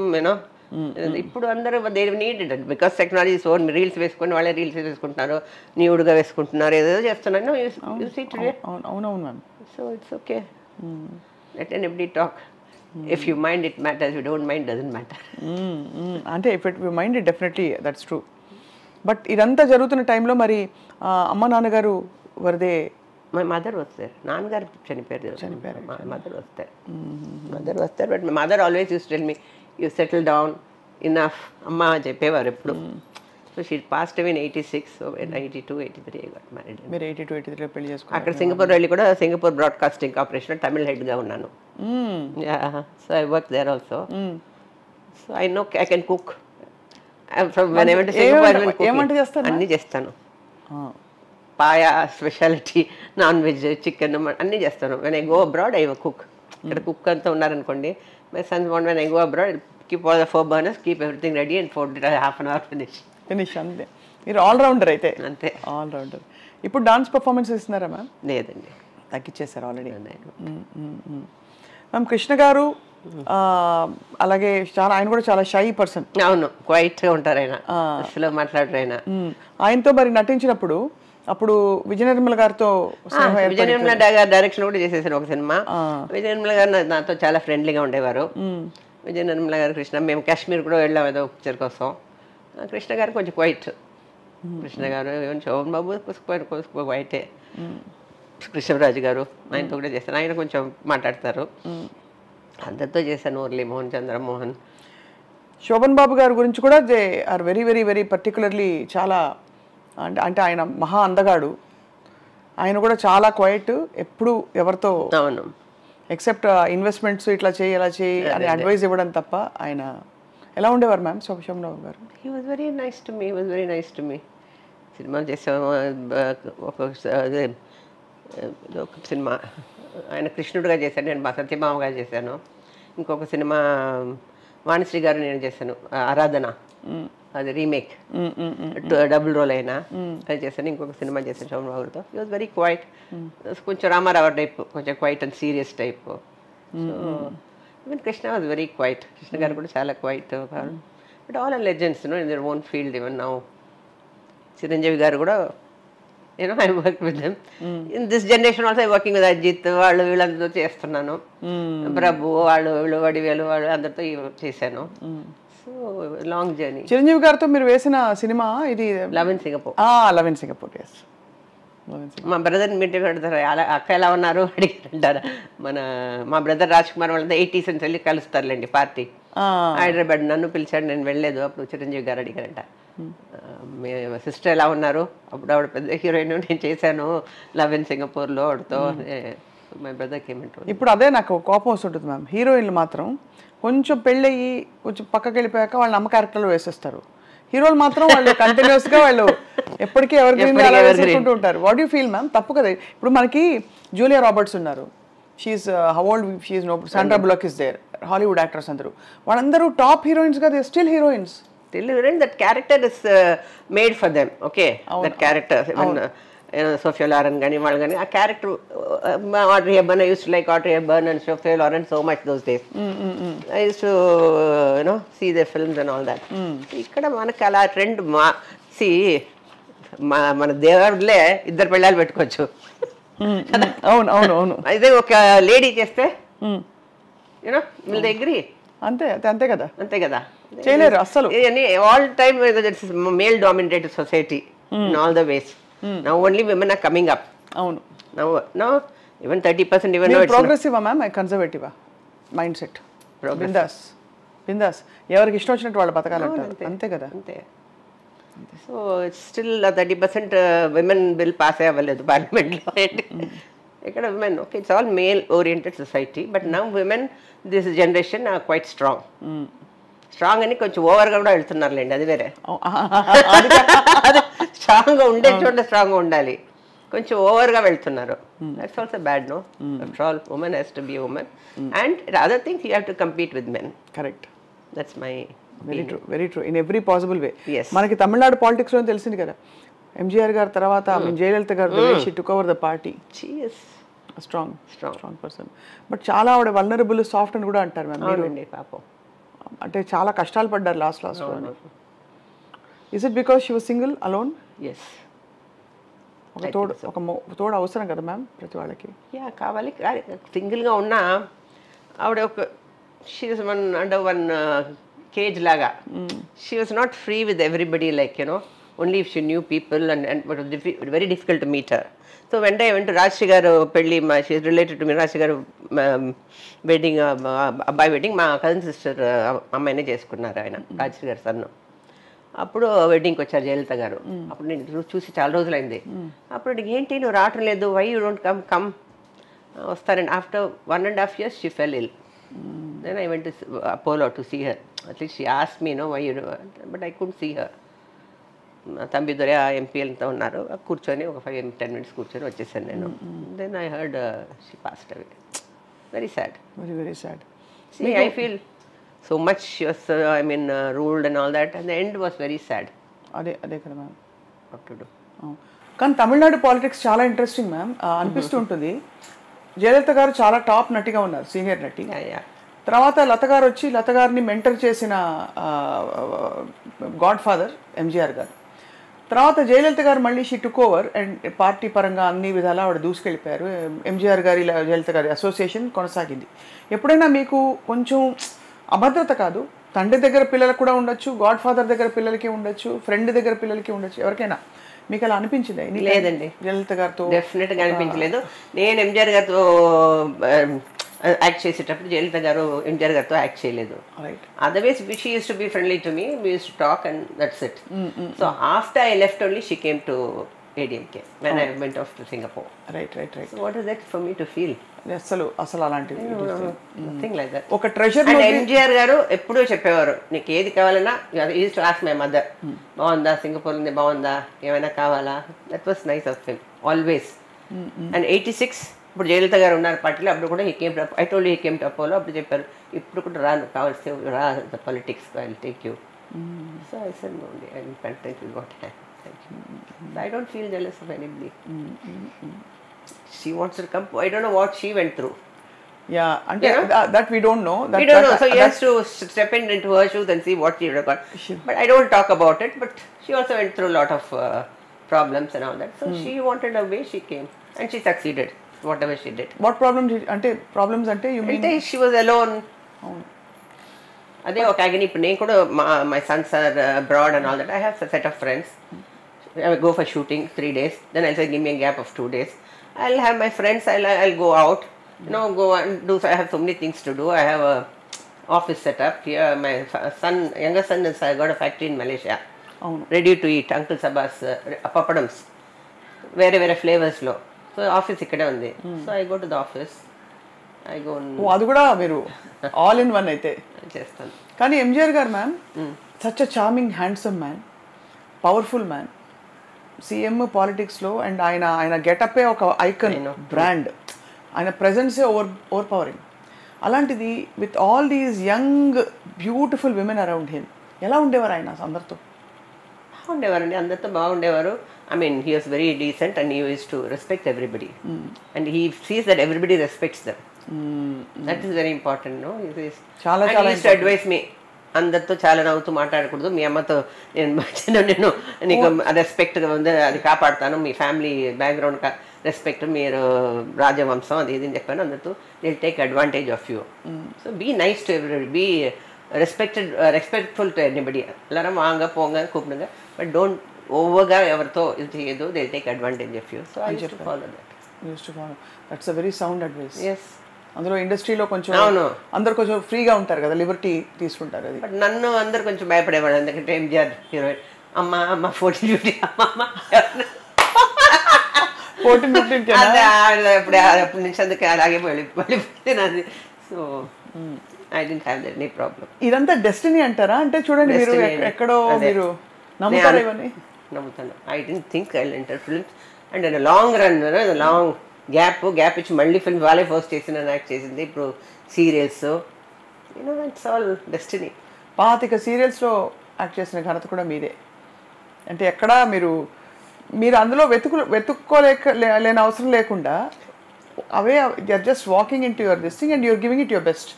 S3: ఇప్పుడు అందరూ they needed it because technology so reels వేసుకొని వాళ్ళే రీల్స్ వేసుకుంటున్నారు, న్యూడ్గా వేసుకుంటున్నారు, ఏదో చేస్తున్నారు.
S2: అవునవును ma'am.
S3: So it's okay, let anybody talk. If you mind it matters, you don't mind doesn't matter.
S2: అంటే if it mind it definitely that's true. But ఇదంతా జరుగుతున్న టైంలో మరి అమ్మ నాన్నగారు వరదే?
S3: మై మదర్ వస్తారు, నాన్నగారు చనిపోయారు. మా మదర్ వస్తారు but my mother always use tell me you settle down enough అమ్మ చెప్పేవారు ఎప్పుడు. So she passed away in 86, so 92, 83 I got married.
S2: మీరు 82, 83 పెళ్లి చేసుకున్నారు.
S3: అక్కడ సింగపూర్ వెళ్ళి కూడా సింగపూర్ బ్రాడ్కాస్టింగ్ కార్పొరేషన్ తమిళ హెడ్గా ఉన్నాను. So I work there also. So I know I can cook.
S2: ఏమంటే చేస్తాను?
S3: అన్నీ చేస్తాను. Paya, speciality, non veg, chicken అన్నీ చేస్తాను. When I go abroad I cook. ఇక్కడ కుక్ అంతా ఉన్నారనుకోండి, my sons want when I go abroad keep all the 4 burners, keep everything ready and 4.5 hours finish.
S2: అంతే. మీరు ఆల్రౌండర్ అయితే.
S3: అంతే,
S2: ఆల్రౌండర్. ఇప్పుడు డాన్స్ పర్ఫార్మెన్స్ ఇస్తున్నారా మ్యామ్?
S3: లేదండి,
S2: తగ్గించేశారు ఆల్రెడీ. మ్యామ్ కృష్ణ గారు అలాగే చాలా, ఆయన కూడా చాలా షై పర్సన్.
S3: అవును, క్వైట్గా ఉంటారు ఆయన, అసలు మాట్లాడరు ఆయన.
S2: ఆయనతో మరి నటించినప్పుడు అప్పుడు విజయ నిర్మల గారితో,
S3: విజయ నిర్మల గారి డైరెక్షన్ కూడా చేసేసాను ఒక సినిమా. విజయ నిర్మల గారు నాతో చాలా ఫ్రెండ్లీగా ఉండేవారు. విజయ నిర్మల గారు, కృష్ణ, మేము కాశ్మీర్ కూడా వెళ్ళాం ఏదో పిక్చర్ కోసం. కృష్ణ గారు కొంచెం క్వైట్. కృష్ణ గారు శోభన్ బాబు క్వైటే. కృష్ణరాజు గారు, ఆయనతో కూడా చేశాను. ఆయన కొంచెం మాట్లాడతారు. అందరితో చేశాను. మురళీ మోహన్, చంద్రమోహన్.
S2: శోభన్ బాబు గారి గురించి కూడా they are very very very particularly చాలా, అంటే ఆయన మహా అందగాడు. ఆయన కూడా చాలా క్వైట్, ఎప్పుడు ఎవరితో,
S3: అవును,
S2: ఎక్సెప్ట్ ఇన్వెస్ట్మెంట్స్ ఇట్లా చేయి అలా చేయి అని అడ్వైజ్ ఇవ్వడం తప్ప. ఆయన ఎలా ఉండేవారు ma'am Sobhan Babu garu?
S3: He was very nice to me. సినిమాలు చేసాము. ఒక సినిమా ఆయన కృష్ణుడిగా చేశాను, నేను మా సత్యభామగా చేశాను. ఇంకొక సినిమా వాణిశ్రీ గారు నేను చేశాను, ఆరాధన, అది రీమేక్, డబుల్ రోల్ అయినా అది చేశాను. ఇంకొక సినిమా చేశాను శోభన్ బాబుతో. హీ వాజ్ వెరీ క్వైట్, కొంచెం రామారావు టైప్, కొంచెం quiet and serious type. So even Krishna was very quiet. Krishna garu కూడా చాలా quiet. But all are legends in their own field. Even now Chiranjeevi garu కూడా, I work with them. In this generation also I working with Ajith, వాళ్ళు వీళ్ళందరితో చేస్తున్నాను. ప్రభు వాళ్ళు, వీళ్ళు వడివేలు వాళ్ళు అందరితో చేశాను. So long journey.
S2: చిరంజీవి గారితో మీరు వేసిన సినిమా ఇది
S3: love in Singapore.
S2: Love in Singapore, yes.
S3: మా బ్రదర్ మీటింగ్ పెడతారు, అక్క ఎలా ఉన్నారు అడిగారంటారు. మా బ్రదర్ రాజ్ కుమార్ వాళ్ళంతా 80s నుంచి వెళ్ళి కలుస్తారులేండి పార్టీ. హైదరాబాద్ నన్ను పిలిచాడు, నేను వెళ్ళలేదు. అప్పుడు చిరంజీవి గారు అడిగారంట, మీ సిస్టర్ ఎలా ఉన్నారు? అప్పుడు ఆవిడ పెద్ద హీరోయిన్, నేను చేశాను లవ్ ఇన్ సింగపూర్లో ఆవిడతో. మై బ్రదర్కి ఏమంటారు.
S2: ఇప్పుడు అదే నాకు కోపం వస్తుంటుంది మ్యామ్, హీరోయిన్లు మాత్రం కొంచెం పెళ్ళయ్యి కొంచెం పక్కకి వెళ్ళిపోయాక వాళ్ళ అమ్మ క్యారెక్టర్లో వేసేస్తారు. హీరోలు మాత్రం వాళ్ళు కంటిన్యూస్గా వాళ్ళు ఎప్పటికీ ఎవరికి ఉంటారు. What you feel ma'am? తప్పు కదా. ఇప్పుడు మనకి జూలియా రాబర్ట్స్ ఉన్నారు, she how old, she no, Sandra Bullock is there, Hollywood actors అందరూ, వాళ్ళందరూ టాప్ హీరోయిన్స్గా, they still heroines.
S3: That character is made for them, okay? That character, Sophia Loren gani వాళ్ళు కానీ, ఆ character Audrey Hepburn, I used to like Audrey Hepburn and Sophia Loren so much those days. I used to see their films and all that. ఇక్కడ మనకు అలా trend మన దేవుళ్ళే ఇద్దరు పెళ్ళాలు పెట్టుకోవచ్చు.
S2: అవును అవును అవును.
S3: అయితే ఒక లేడీ చేస్తే వీళ్ళ అగ్రీ,
S2: అంతే అంతే కదా,
S3: అంతే కదా,
S2: చేయలేరు అసలు.
S3: All time male dominated society in all the ways. Now only women are coming up.
S2: అవును.
S3: నౌ ఈవెన్ 30% ఈవెన్
S2: ప్రోగ్రెసివా మ్యామ్, కన్జర్వేటివా మైండ్ సెట్? బిందాస్ బిందాస్, ఎవరికి ఇష్టం వచ్చినట్టు వాళ్ళు బతకాలంటారు, అంతే కదా.
S3: అంతే. So still 30% women bill pass అవ్వలేదు పార్లమెంట్లో. ఇక్కడ women, okay, it's all male oriented society. But now women this generation are quite strong. Strong అని కొంచెం ఓవర్గా కూడా వెళ్తున్నారులేండి, అది వేరే. స్ట్రాంగ్గా ఉండే చోట స్ట్రాంగ్గా ఉండాలి, కొంచెం ఓవర్గా వెళ్తున్నారు. That's also bad, no? After all women has to be women, and other things you have to compete with men.
S2: Correct.
S3: That's my
S2: very true, very true, in every possible way. మనకి తమిళనాడు పాలిటిక్స్లో తెలిసింది కదా, ఎంజీఆర్ గారి తర్వాత జయలలిత గారు she took over the party. Strong strong person. But చాలా ఆవిడ vulnerable, soft అని కూడా అంటారు మ్యామ్.
S3: పాపం,
S2: అంటే చాలా కష్టాలు పడ్డారు last. Is it because she was single alone?
S3: Yes.
S2: ఒక తోడు అవసరం కదా మ్యామ్ ప్రతి వాళ్ళకి.
S3: యా, కావాలి. సింగిల్గా ఉన్నా ఆవిడ ఒక she was under one cage laga. She was not free with everybody, like, only if she knew people, and but it was very difficult to meet her. So when I went to Rajshri garu pelli, she is related to me, Rajshri garu wedding, abbai wedding, మా cousin sister అమ్మాయినే చేసుకున్నారు ఆయన, రాజశ్రీ గారు సన్ను. అప్పుడు వెడ్డింగ్కి వచ్చారు జయలలిత గారు. అప్పుడు నేను చూసి చాలా రోజులైంది. అప్పుడు ఏంటి నువ్వు రావటం లేదు, వై యూ డోంట్ కమ్ వస్తారండి. After 1.5 years she fell ill. Then I went to Apollo to see her. At least she asked me, why you do, but I couldn't see her. తంబి దొర ఎంపీ అంతా ఉన్నారు, కూర్చొని ఒక 5-10 minutes కూర్చొని వచ్చేసాను నేను. Then I heard she passed away. Very sad,
S2: very very sad.
S3: See, I feel so much she was, ruled and all that, and the end was very sad.
S2: అదే కదా మ్యామ్.
S3: What to do?
S2: కానీ Tamil Nadu politics చాలా interesting ma'am. అనిపిస్తూ ఉంటుంది. జయలలిత గారు చాలా top నటిగా ఉన్నారు, సీనియర్ నటి. తర్వాత లత గారు వచ్చి లత గారిని మెంటర్ చేసిన గాడ్ ఫాదర్ ఎంజీఆర్ గారు. తర్వాత జయలలిత గారు మళ్ళీ she took over and party పరంగా అన్ని విధాలా ఆవిడ దూసుకెళ్ళిపోయారు. ఎంజీఆర్ గారి జయలలిత గారి అసోసియేషన్ కొనసాగింది. ఎప్పుడైనా మీకు కొంచెం అభద్రత కాదు, తండ్రి దగ్గర పిల్లలకు కూడా ఉండొచ్చు, గాడ్ ఫాదర్ దగ్గర పిల్లలకి ఉండొచ్చు, ఫ్రెండ్ దగ్గర పిల్లలకి ఉండొచ్చు, ఎవరికైనా మీకు అలా అనిపించింది?
S3: లేదండి,
S2: జయలలిత గారితో
S3: డెఫినెట్గా అనిపించలేదు. నేను ఎంజీఆర్ గారితో యాక్ట్ చేసేటప్పుడు జయలలిత గారు ఎంజీఆర్ గారితో యాక్ట్ చేయలేదు. Otherwise she use to be friendly to me, we use to talk and that's it. So after I left only she came to ADMK when I went off to Singapore.
S2: Right.
S3: So what is that for me to feel?
S2: అసలు అలాంటివి
S3: nothing like that.
S2: ఒక treasure.
S3: And MGR garu ఎప్పుడూ చెప్పేవారు, నీకు ఏది కావాలన్నా use to ask my mother, బాగుందా సింగపూర్ ఉంది, బాగుందా, ఏమైనా కావాలా. That was nice of him always. And 86 ఇప్పుడు జయలలిత గారు ఉన్నారు పార్టీలో, అప్పుడు కూడా I told he came to Apollo. అప్పుడు చెప్పారు, ఇప్పుడు కూడా రాను, కావాల్సి రా politics, I will take you. So I said no, I am content with what I have. So I don't feel jealous of anybody. She wants to come. I don't know what she went through.
S2: Yeah, that we don't know.
S3: We don't know. So he has to step into her shoes and see what she would have got. But I don't talk about it. But she also went through a lot of problems and all that. So she wanted a way, she came. And she succeeded, whatever she did.
S2: What problems you mean?
S3: She was alone. అదే ఒక agony. ఇప్పుడు నేను కూడా my sons are abroad and all that. I have a set of friends. I will go for shooting 3 days. Then I'll say, give me a gap of 2 days. I'll have my friends. I'll go out. Go and do. So I have so many things to do. I have a office set up here. My younger son has got a factory in Malaysia. Ready to eat. Uncle Sabas papadams. Very flavors lo. So office ikkade undi. So I go to the office. I go.
S2: అది కూడా మీరు all in one అయితే
S3: చేస్తాను.
S2: కానీ ఎంజీఆర్ గారు ma'am, such a charming, handsome man, powerful man. CM పాలిటిక్స్లో and ఆయన గెటప్పే ఒక ఐకన్, బ్రాండ్. ఆయన ప్రెజెన్సే ఓవర్ పవరింగ్. అలాంటిది with all these young beautiful women around him, ఎలా ఉండేవారు ఆయన అందరితో?
S3: బాగుండేవారండి, అందరితో బాగుండేవారు. he was very decent and he used to respect everybody. And he sees that everybody respects them. That is very important, no?
S2: చాలా
S3: he used to advise me, అందరితో చాలా నవ్వుతూ మాట్లాడకూడదు, మీ అమ్మతో నేను నీకు రెస్పెక్ట్గా ఉంది, అది కాపాడుతాను, మీ ఫ్యామిలీ బ్యాక్గ్రౌండ్ రెస్పెక్ట్, మీరు రాజవంశం అది ఇది అని చెప్పాను. అందరితో they take advantage of you. So be nice to everybody, be respectful to anybody. எல்லாரும் వాంగ పోంగ కూపునుగా, బట్ డోంట్ ఓవర్గా ఎవరితో ఇది చేయదు, they take advantage of you. So I use to follow that.
S2: That's a very sound advice.
S3: yes.
S2: అందులో ఇండస్ట్రీలో కొంచెం అందరు కొంచెం ఫ్రీగా ఉంటారు కదా, లిబర్టీ తీసుకుంటారు. అది
S3: బట్ నన్ను అందరు కొంచెం భయపడేవాడు, ఎందుకంటే ఎంజీఆర్ హీరోయిన్, అమ్మ 14-15 అమ్మ
S2: 14-15
S3: అప్పటి నుంచి అందుకే అలాగే వెళ్ళిపోయినది. So I don't have any problem.
S2: ఇదంతా డెస్టినీ అంటారా? అంటే చూడండి, మీరు ఎక్కడో మీరు నమ్ముతారు ఇవన్నీ?
S3: నమ్ముతాను. I don't think I will enter films and in long run, long gap ఇచ్చి మళ్ళీ ఫిల్మ్ వాళ్ళే ఫస్ట్ చేసిన యాక్ట్ చేసింది, ఇప్పుడు సీరియల్స్. It's all destiny.
S2: 25 సీరియల్స్లో యాక్ట్ చేసిన ఘనత కూడా మీదే. అంటే ఎక్కడా మీరు అందులో లేని అవసరం లేకుండా అవే you're just walking into your this thing and you're giving it your best.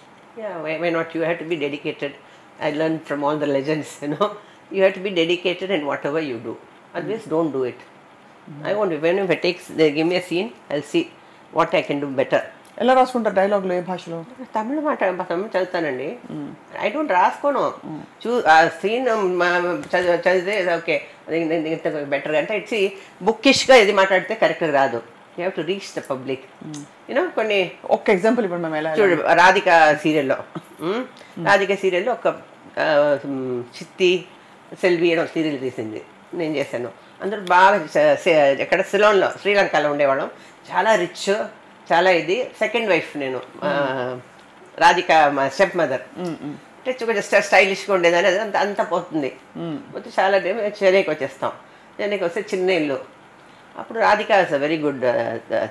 S3: Why not? You have to be dedicated. I learned from all the legends, you have to be dedicated in whatever you do. Otherwise don't do it. I won't. When if it takes, they give me a scene, I'll see what I can do better.
S2: ఎలా రాసుకుంటారు డైలాగులు ఏ భాషలో?
S3: తమిళ చదువుతానండి. I don't రాసుకోను. ఆ scene చదివితే okay ఇంత బెటర్ అంటే ఇట్స్ బుక్కిష్గా ఇది మాట్లాడితే కరెక్ట్గా రాదు. You have to reach the public. You know కొన్ని
S2: ఒక్క ఎగ్జాంపుల్ ఇప్పుడు మేము ఎలా
S3: చూడు రాధిక సీరియల్లో ఒక చిత్తి సెల్వి అని సీరియల్ తీసింది, నేను చేశాను. అందరూ బాగా ఎక్కడ సిలోన్లో శ్రీలంకలో ఉండేవాళ్ళం, చాలా రిచ్, చాలా ఇది. సెకండ్ వైఫ్ నేను, రాధిక మా స్టెప్ మదర్. అంటే కొంచెం స్టైలిష్గా ఉండేదని అది అంతా పోతుంది. పోతే చాలా చెన్నైకి వచ్చేస్తాం. చెన్నైకి వస్తే చిన్న ఇల్లు. అప్పుడు Radhika is a very good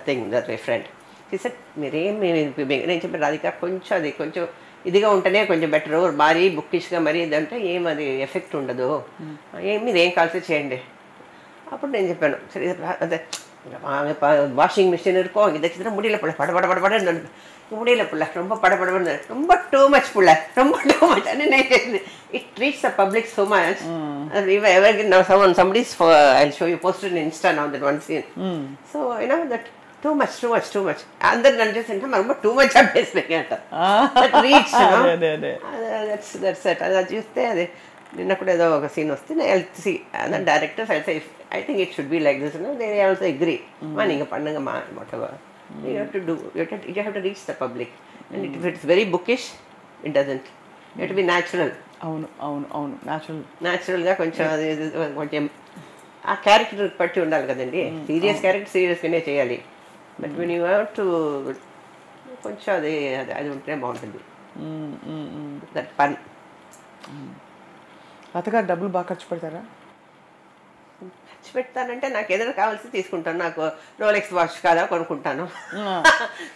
S3: thing that my friend. Sir మీరేమి నేను చెప్పాను రాధిక కొంచెం అది కొంచెం ఇదిగా ఉంటేనే కొంచెం బెటర్, మరీ బుక్కిష్గా మరీ ఇదంటే అది ఎఫెక్ట్ ఉండదు, మీరేం కాల్సి చేయండి. అప్పుడు నేను చెప్పాను సరే అదే வாஷிங் மிஷின் இருக்கும், இதை வச்சுதான் முடியல புள்ள படபடபடன்னு முடியல புள்ள ரொம்ப படபடபடன்னு ரொம்ப டூ மச் புள்ள ரொம்ப டூ மச் అని నేను it reach the public so much. somebody's I'll show you posted in Insta now that one scene. So you know that too much అందరు నన్ను చూసి ரொம்ப టూ మచ్ అనిపిస్తుంది దట్ రీచ్ దట్స్ ఇట్. అది చూస్తే అది నిన్న కూడా ఏదో ఒక సీన్ వస్తే ఎల్సి డైరెక్టర్స్ అయితే I think it should be like this, they also agree. Ninga pannunga ma whatever. You have to do, you have to reach the public. And if it's very bookish, it doesn't. You have to be natural. Natural గా కొంచెం ఆ character పట్టి ఉండాలి కదండి. Serious character సీరియస్గానే చేయాలి. But when you have to కొంచెం అది ఉంటేనే బాగుంటుంది. That fun.
S2: అతగా డబ్బులు బాగా ఖర్చు పెడతారా?
S3: ఖర్చు పెడతానంటే నాకు ఏదైనా కావాల్సి తీసుకుంటాను. నాకు రోలెక్స్ వాచ్ కాదా కొనుక్కుంటాను,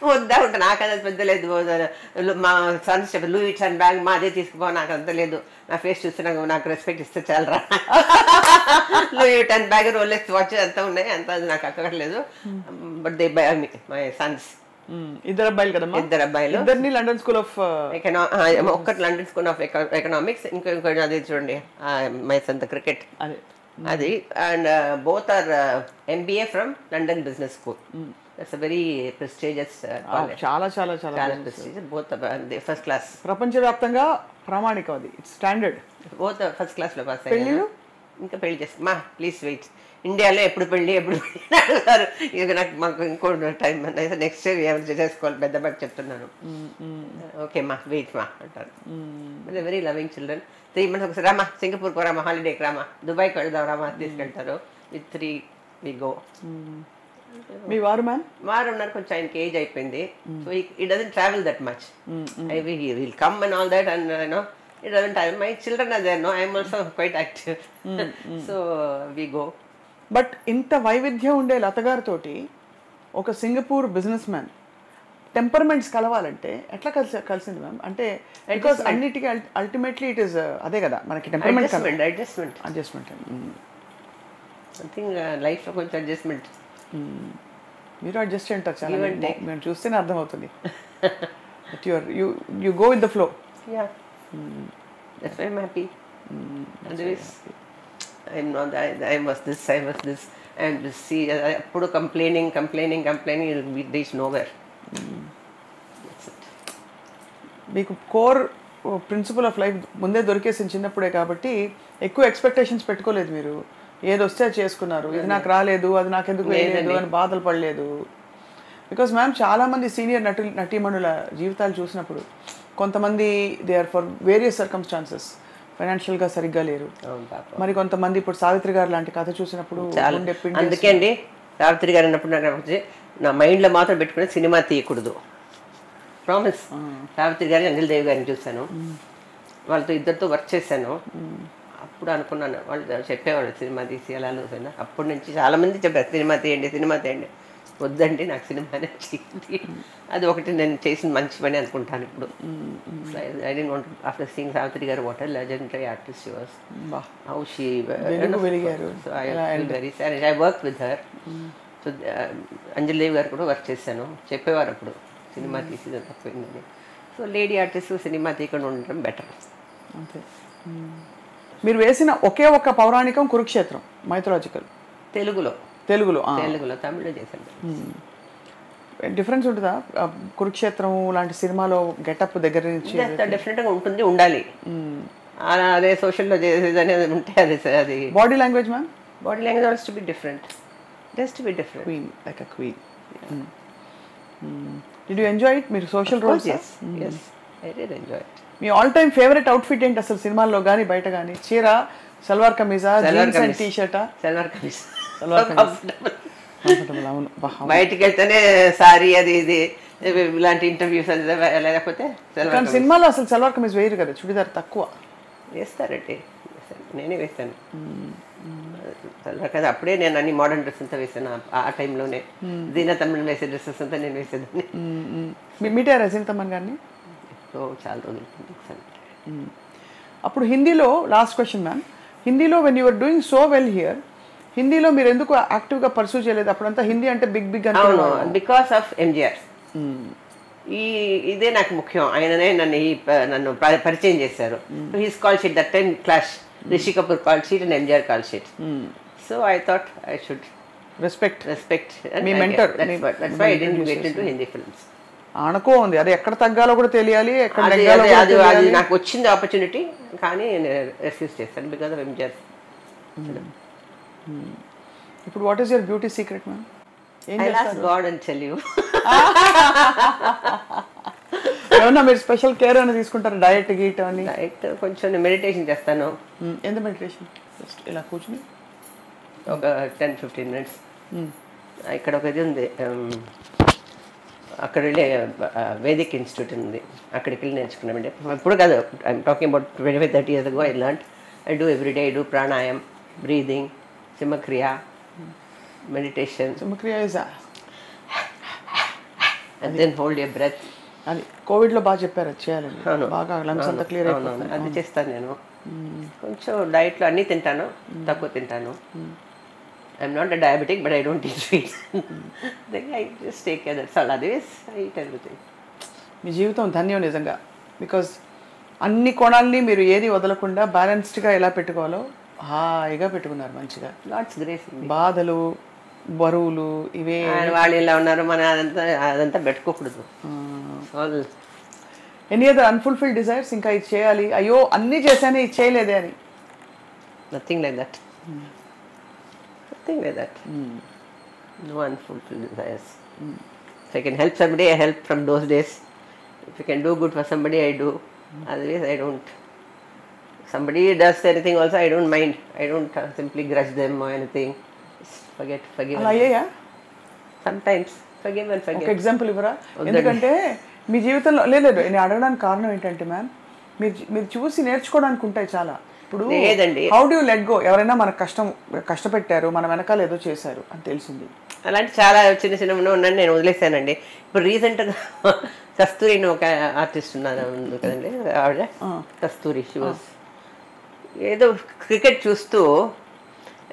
S3: వద్దా ఉంటాను. నాకు అది పెద్ద లేదు. మా సన్స్ చెప్పి లూయి విటాన్ బ్యాగ్ మాదే తీసుకుపో, నాకు అంత లేదు. నా ఫేస్ చూస్తే నాకు రెస్పెక్ట్ ఇస్తే చాలరా. Louis Vuitton bag Rolex watch అంతా ఉన్నాయి, అంత అది నాకు అక్కర్లేదు. But they buy my sons.
S2: ఇద్దరు అబ్బాయిలు కదమ్మా?
S3: ఇద్దరు అబ్బాయిలు.
S2: ఇద్దరిని లండన్ స్కూల్ ఆఫ్
S3: ఒక్కటి లండన్ స్కూల్ ఆఫ్ ఎకనామిక్స్, ఇంకొకటి అది చూడండి మై సన్ క్రికెట్ అది. And both are MBA from London business school. That's a very prestigious college.
S2: చాలా చాలా చాలా
S3: చాలా ప్రెస్టీజియస్. బోత్ ఫస్ట్ క్లాస్,
S2: ప్రపంచవ్యాప్తంగా ప్రామాణికం. అది ఇట్స్ స్టాండర్డ్.
S3: బోత్ ఫస్ట్ క్లాస్లో పాస్ అయ్యారు. ఇంకా పెళ్లి చేస్తాం మా ప్లీజ్ వెయిట్. ఇండియాలో ఎప్పుడు పెళ్ళి అడుగుతారు. ఇక మాకు ఇంకో టైం అయితే నెక్స్ట్ ఇయర్ ఏమైనా చేసుకోవాలి పెద్దబాకి చెప్తున్నాను. ఓకే మా వెయిట్ మా అంటారు. Very loving children. 3 months ఒకసారి రామా సింగపూర్కి రామా, హాలిడేకి రామా, దుబాయ్కి వెళ్దాం రామా తీసుకెళ్తారు. With 3 we go.
S2: మీ వారు మ్యామ్?
S3: వారు ఉన్నారు, కొంచెం ఆయనకి ఏజ్ అయిపోయింది. So he doesn't travel that much. He will come and all that and it doesn't travel. My children are there, I am also quite active. So we go.
S2: But ఇంత వైవిధ్యం ఉండే లతగారితోటి ఒక Singapore business man temperaments కలవాలంటే ఎట్లా కలిసింది ma'am? అంటే because అన్నిటికీ ultimately it is అదే కదా మనకి టెంపర్మెంట్ అడ్జస్ట్మెంట్
S3: సంథింగ్ లైఫ్లో కొంచెం అడ్జస్ట్మెంట్.
S2: మీరు అడ్జస్ట్ అంటారు చాలా, మేము చూస్తేనే అర్థమవుతుంది. You go with the flow.
S3: That's why I'm happy. Otherwise I was this and see appudu complaining will reach nowhere. That's it.
S2: మీకు కోర్ ప్రిన్సిపల్ ఆఫ్ లైఫ్ ముందే దొరికేసింది చిన్నప్పుడే కాబట్టి ఎక్కువ ఎక్స్పెక్టేషన్స్ పెట్టుకోలేదు. మీరు ఏది వస్తే అది చేసుకున్నారు. ఇది నాకు రాలేదు, అది నాకు ఎందుకు వేయలేదు అని బాధలు పడలేదు. బికాస్ మ్యామ్ చాలామంది సీనియర్ నటీమణుల జీవితాలు చూసినప్పుడు కొంతమంది they are for various circumstances ఫైనాన్షియల్గా సరిగ్గా లేరు. మరి కొంతమంది ఇప్పుడు సావిత్రి గారు లాంటి కథ చూసినప్పుడు
S3: అందుకే అండి సావిత్రి గారు అన్నప్పుడు నాకు నా మైండ్లో మాత్రం పెట్టుకుని సినిమా తీయకూడదు ప్రామిస్. సావిత్రి గారిని అంజలిదేవి గారిని చూశాను, వాళ్ళతో ఇద్దరితో వర్క్ చేశాను. అప్పుడు అనుకున్నాను, వాళ్ళు చెప్పేవాళ్ళు సినిమా తీసి ఎలా చూసాను. అప్పటి నుంచి చాలామంది చెప్పారు సినిమా తీయండి. వద్దండి నాకు సినిమానే చేయండి. అది ఒకటి నేను చేసిన మంచి పని అనుకుంటాను ఇప్పుడు. I don't want after seeing Savitri garu what a legendary artist she was. How she very sad. I work with her. So Anjali Devi garu కూడా వర్క్ చేశాను. చెప్పేవారు అప్పుడు సినిమా తీసి తప్పిందని. సో లేడీ ఆర్టిస్ట్ సినిమా తీయకుండా ఉండడం బెటర్.
S2: అంతే. మీరు వేసిన ఒకే ఒక్క పౌరాణికం కురుక్షేత్రం మైథలాజికల్.
S3: తెలుగులో
S2: తమిళ్లో
S3: చేశాను.
S2: డిఫరెన్స్ ఉంటుందా కురుక్షేత్రం లాంటి సినిమాలో గెటప్ దగ్గర నుంచి?
S3: డెఫినెట్గా ఉంటుంది, ఉండాలి. అదే సోషల్లో చేసేది అనేది ఉంటే అది
S2: body language ma'am?
S3: Body language also to be different, just to be different.
S2: Queen, like a queen. Did you enjoy it? మీరు social roles?
S3: yes I did enjoy it.
S2: మీ ఆల్ టైమ్ ఫేవరెట్ అవుట్ఫిట్ ఏంటి అసలు సినిమాల్లో కానీ బయట కానీ? చీర, సల్వార్ కమీజా, జీన్స్ అండ్ టీ షర్టా?
S3: సల్వార్ కమీజ్.
S2: కంఫర్టబుల్. అవును,
S3: బయటికి వెళ్తేనే సారీ అది ఇది ఇలాంటి ఇంటర్వ్యూస్ అది లేకపోతే
S2: కానీ సినిమాలో అసలు సల్వార్ కమీజ్ వేయరు కదా, చుడిదార్ తక్కువ
S3: వేస్తారండి. నేనే వేస్తాను సల్వార్ కమీజ్. అప్పుడే నేను అన్ని మోడర్న్ డ్రెస్ అంతా వేసాను ఆ టైంలోనే. దీనా తమిళ వేసే డ్రెస్సెస్ అంతా నేను వేసేదాన్ని.
S2: మీటారా సీనతమ్మన్ గారిని?
S3: చాలా రోజులు.
S2: అప్పుడు హిందీలో లాస్ట్ క్వశ్చన్ మ్యామ్, హిందీలో when you're doing so well here, హిందీలో మీరు ఎందుకు యాక్టివ్గా పర్సూ చేయలేదు? అప్పుడంతా హిందీ అంటే బిగ్
S3: అవును, బికాస్ ఆఫ్ ఎంజిఆర్. ఇదే నాకు ముఖ్యం. ఆయననే నన్ను పరిచయం చేశారు. He's call sheet that time clash, Rishi Kapoor call sheet and MGR call sheet. So I thought I should respect
S2: me mentor.
S3: That's why I didn't get into Hindi films.
S2: అనుకో ఉంది అది ఎక్కడ తగ్గాలో కూడా తెలియాలి, ఎక్కడ
S3: అది నాకు వచ్చింది ఆపర్చునిటీ, కానీ నేను రిఫ్యూజ్ చేస్తాను బికాస్ ఆఫ్ ఎంజిఆర్.
S2: ఇప్పుడు what is your beauty secret ma'am?
S3: I'll ask God and tell you.
S2: ఏమన్నా మీరు స్పెషల్ కేర్ అని తీసుకుంటారు? డయట్ గీట్ అని?
S3: డయట్ కొంచెం మెడిటేషన్ చేస్తాను.
S2: ఎంత మెడిటేషన్? జస్ట్ ఇలా కూర్చుని
S3: ఒక 10-15 minutes. ఇక్కడ ఒక ఇది ఉంది, అక్కడ వెళ్ళి వేదిక్ ఇన్స్టిట్యూట్ ఉంది, అక్కడికి వెళ్ళి నేర్చుకున్నామండి. ఇప్పుడు కాదు, I'm talking about 25-30 years ago. I learned. I do every day. I do pranayam, breathing, simakriya, meditation.
S2: Simakriya is
S3: and then hold your breath.
S2: అది కోవిడ్లో బాగా చెప్పారు, అది చేయాలండి. బాగా లంగ్స్ అంతా క్లియర్ అయిపోతుంది.
S3: అది చేస్తాను నేను. కొంచెం డైట్లో అన్నీ తింటాను, తక్కువ తింటాను. I'm not a diabetic, but I don't eat sweets. I just take care, that's all. Otherwise I eat everything.
S2: మీ జీవితం ధన్యం నిజంగా. బికాజ్ అన్ని కోణాలని మీరు ఏది వదలకుండా బ్యాలెన్స్డ్గా ఎలా పెట్టుకోవాలో హాయిగా పెట్టుకున్నారు మంచిగా.
S3: LADS grace.
S2: బాధలు, బరువులు ఇవే
S3: వాళ్ళు ఇలా ఉన్నారు, మన అదంతా పెట్టుకోకూడదు.
S2: Any other unfulfilled desires? ఇంకా ఇది చేయాలి, అయ్యో అన్నీ చేశాను ఇది చేయలేదే అని?
S3: Nothing like that. Nothing like that. No unfulfilled desires. If I can help somebody, I help from those days. If I can do good for somebody, I do. Otherwise, I don't. If somebody does anything also, I don't mind. I don't simply grudge them or anything. Just forgive.
S2: అలా అయ్యాయా?
S3: Sometimes. Forgive and forget.
S2: ఒక example ఇవ్వరా? ఎందుకంటే మీ జీవితంలో లేదు, నేను అడగడానికి కారణం ఏంటంటే మ్యామ్, మీరు చూసి నేర్చుకోవడానికి ఉంటాయి చాలా. ఇప్పుడు how do you let go? ఎవరైనా మనకు కష్టపెట్టారు, మన వెనకాల ఏదో చేశారు అని తెలిసింది,
S3: అలాంటి చాలా చిన్న చిన్న ఉన్నాను, నేను వదిలేసానండి. ఇప్పుడు రీసెంట్గా కస్తూరి ఒక ఆర్టిస్ట్ ఉన్నారు కదండి, ఆవిడ కస్తూరి. షీ వాజ్ ఏదో క్రికెట్ చూస్తూ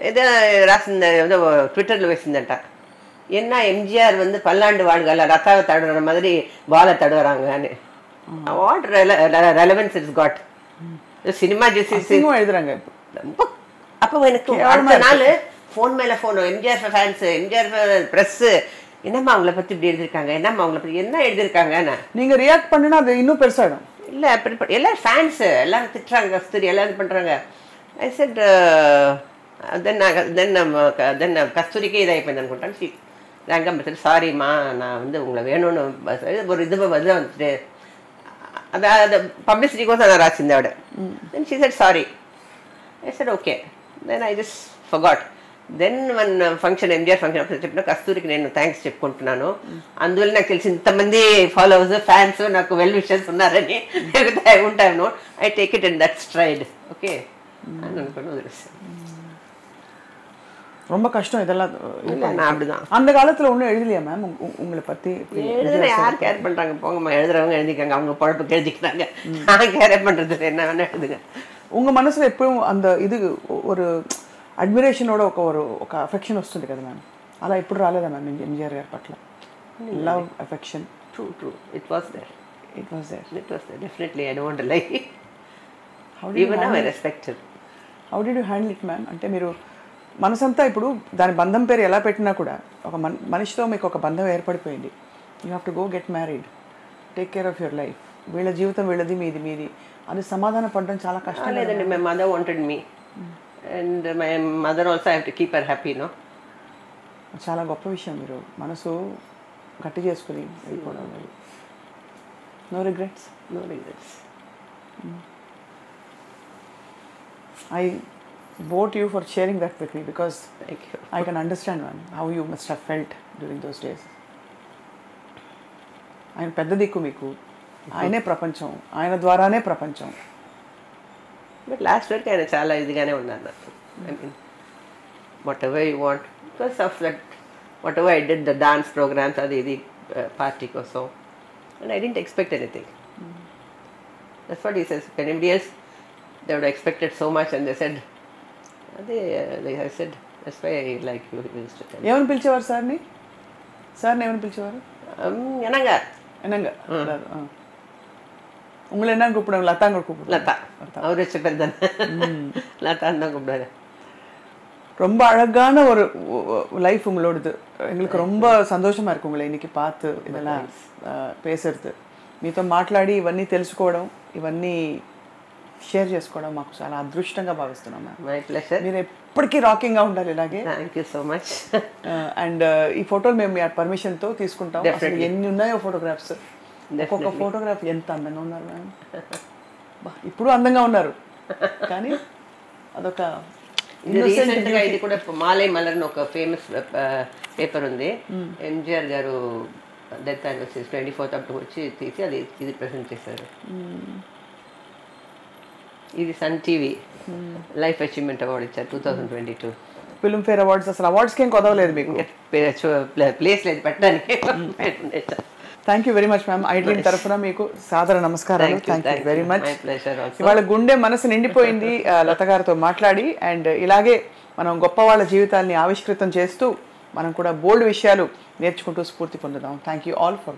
S3: ఏదో రాసింది, ఏదో ట్విట్టర్లో వేసిందంట, என்ன எம்ஜிஆர் வந்து பல்லாண்டு வாழ்கள ரத்தாவை தடுற மாதிரி பாலை தடுறாங்க. What relevance it's got? Cinema juicy
S2: எழுதுறாங்க.
S3: அப்போ எனக்கு அடுத்த நாள் ஃபோன் மேலே phone, MGR fans, MGR press, என்னம்மா அவங்கள பற்றி இப்படி எழுதியிருக்காங்க, என்னம்மா அவங்கள பற்றி என்ன எழுதியிருக்காங்கன்னு
S2: நீங்கள் ரியாக்ட் பண்ணினா அது இன்னும் பெருசாகிடும்.
S3: இல்லை எல்லோரும் ஃபேன்ஸு, எல்லோரும் திட்டுறாங்க, கஸ்தூரி எல்லோரும் இது பண்ணுறாங்க. ஐ செட் தென் கஸ்தூரிக்கே இதாகிப்போம் అనుకుంటాను. రంగం పెట్టి సారీమ్మా, நான் வந்து உங்களை வேணும்னு ஒரு இது வந்துட்டு அது పబ్లిసిటీ కోసం అలా రాసింది ఆవిడ. Then she said sorry. I said okay. Then I just forgot. Then one function, MGR function అప్పుడు చెప్పిన కస్తూరికి నేను థ్యాంక్స్ చెప్పుకుంటున్నాను, అందువల్ల నాకు తెలిసి ఇంతమంది ఫాలోవర్స్, ఫ్యాన్స్, నాకు వెల్ విషర్స్ ఉన్నారని. I won't have note. I take it and that stride. Okay అని అనుకుని వదిలేస్తాను.
S2: ரொம்ப கஷ்டம் இதெல்லாம்.
S3: அப்படிதான்
S2: அந்த காலத்தில் ஒன்றும் எழுதலையா மேம் உங்களை பற்றி?
S3: எழுதுனா யார் கேர் பண்ணுறாங்க? போங்கம்மா, எழுதுறவங்க எழுதிக்காங்க, அவங்க பொழப்புக்கு எழுதிக்கிறாங்க. நான் கேர் பண்ணுறது என்ன வேணா எழுதுங்க.
S2: உங்கள் மனசில் எப்பவும் அந்த இது ஒரு అడ్మిరేషనోட ఒక అఫెక్షన్ వస్తుంది కదా మ్యామ్, అలా ఎప్పుడు రాలేదా మ్యామ్ ఎంజిఆర్ గారి పట్ల? Love, affection?
S3: True. It was there. Definitely. I don't lie. Even now I respect him.
S2: How did you handle it ma'am? అంటే మీరు మనసంతా ఇప్పుడు దాని బంధం పేరు ఎలా పెట్టినా కూడా ఒక మనిషితో మీకు ఒక బంధం ఏర్పడిపోయింది, you have to go get married, take care of your life. వీళ్ళ జీవితం వీళ్ళది, మీది మీది అది సమాధానం పడడం చాలా కష్టం.
S3: లేదండి, my mother wanted me and my mother also have to keep her happy. No,
S2: చాలా గొప్ప విషయం. మీరు మనసు గట్టి చేసుకుని వెళ్ళిపోవడం. No regrets?
S3: No regrets.
S2: I vote you for sharing that with me because
S3: thank you.
S2: I can understand, man, how you must have felt during those days. ఆయన పెద్ద దిక్కు మీకు, ఆయనే ప్రపంచం, ఆయన ద్వారానే ప్రపంచం.
S3: బట్ లాస్ట్ వరకు ఆయన చాలా ఇదిగానే ఉన్నారు నాకు. I mean whatever you want, because of that whatever I did the dance programs అది ఇది పార్టీ కోసం, and I didn't expect anything. That's what he says. Anybody else they would have expected so much and they said, I said, that's why I like you, he used to tell.
S2: ఏమని పిలిచేవారు సార్ని? సార్ని ఏమని పిలిచేవారు?
S3: ఎనంగా
S2: என்னங்க உங்களை என்ன கூப்பிடுவாங்க? லதாங்க கூப்பிடுவாங்க.
S3: லதா, அவர் வச்ச பேர் தானே லதான்னு தான் கூப்பிடுவாரு.
S2: ரொம்ப அழகான ஒரு லைஃப் உங்களோடது. எங்களுக்கு ரொம்ப సంతోషமா இருக்கு உங்களை இன்னைக்கு பார்த்து இதெல்லாம் பேசுறது, మీతో మాట్లాడి ఇవన్నీ తెలుసుకోవడం, ఇవన్నీ షేర్ చేసుకోవడం మాకు చాలా అదృష్టంగా భావిస్తున్నాం.
S3: My pleasure.
S2: మీరు ఎప్పటికీ రాకింగ్గా ఉండాలి ఇలాగే.
S3: Thank you so much.
S2: And ఈ ఫోటోలు మేము మీ పర్మిషన్తో తీసుకుంటాం. అసలు ఎన్ని ఉన్నాయో ఫోటోగ్రాఫ్స్, ఒక్కొక్క ఫోటోగ్రాఫ్ ఎంత అందంగా ఉన్నారు మ్యామ్. ఇప్పుడు అందంగా ఉన్నారు, కానీ అదొక
S3: రీసెంట్గా ఇది కూడా మాలై మలర్ని ఒక ఫేమస్ పేపర్ ఉంది, MGR garu death anniversary 24th అప్పుడు వచ్చి తీసి అది ఇది ప్రజెంట్ చేశారు. ఇది Sun TV life achievement award ఇచ్చారు 2022.
S2: Filmfare awards. అసలు అవార్డ్స్కి ఏం కొదవలేదు మీకు?
S3: ప్లేస్ లేదు పెట్టడానికి.
S2: Thank you very much ma'am. IDream తరఫున మీకు సాదర నమస్కారాలు. Thank you very much. ఇవాళ గుండె మనసు నిండిపోయింది లత గారితో మాట్లాడి. అండ్ ఇలాగే మనం గొప్ప వాళ్ళ జీవితాల్ని ఆవిష్కృతం చేస్తూ మనం కూడా బోల్డ్ విషయాలు నేర్చుకుంటూ స్ఫూర్తి పొందుదాం. Thank you all for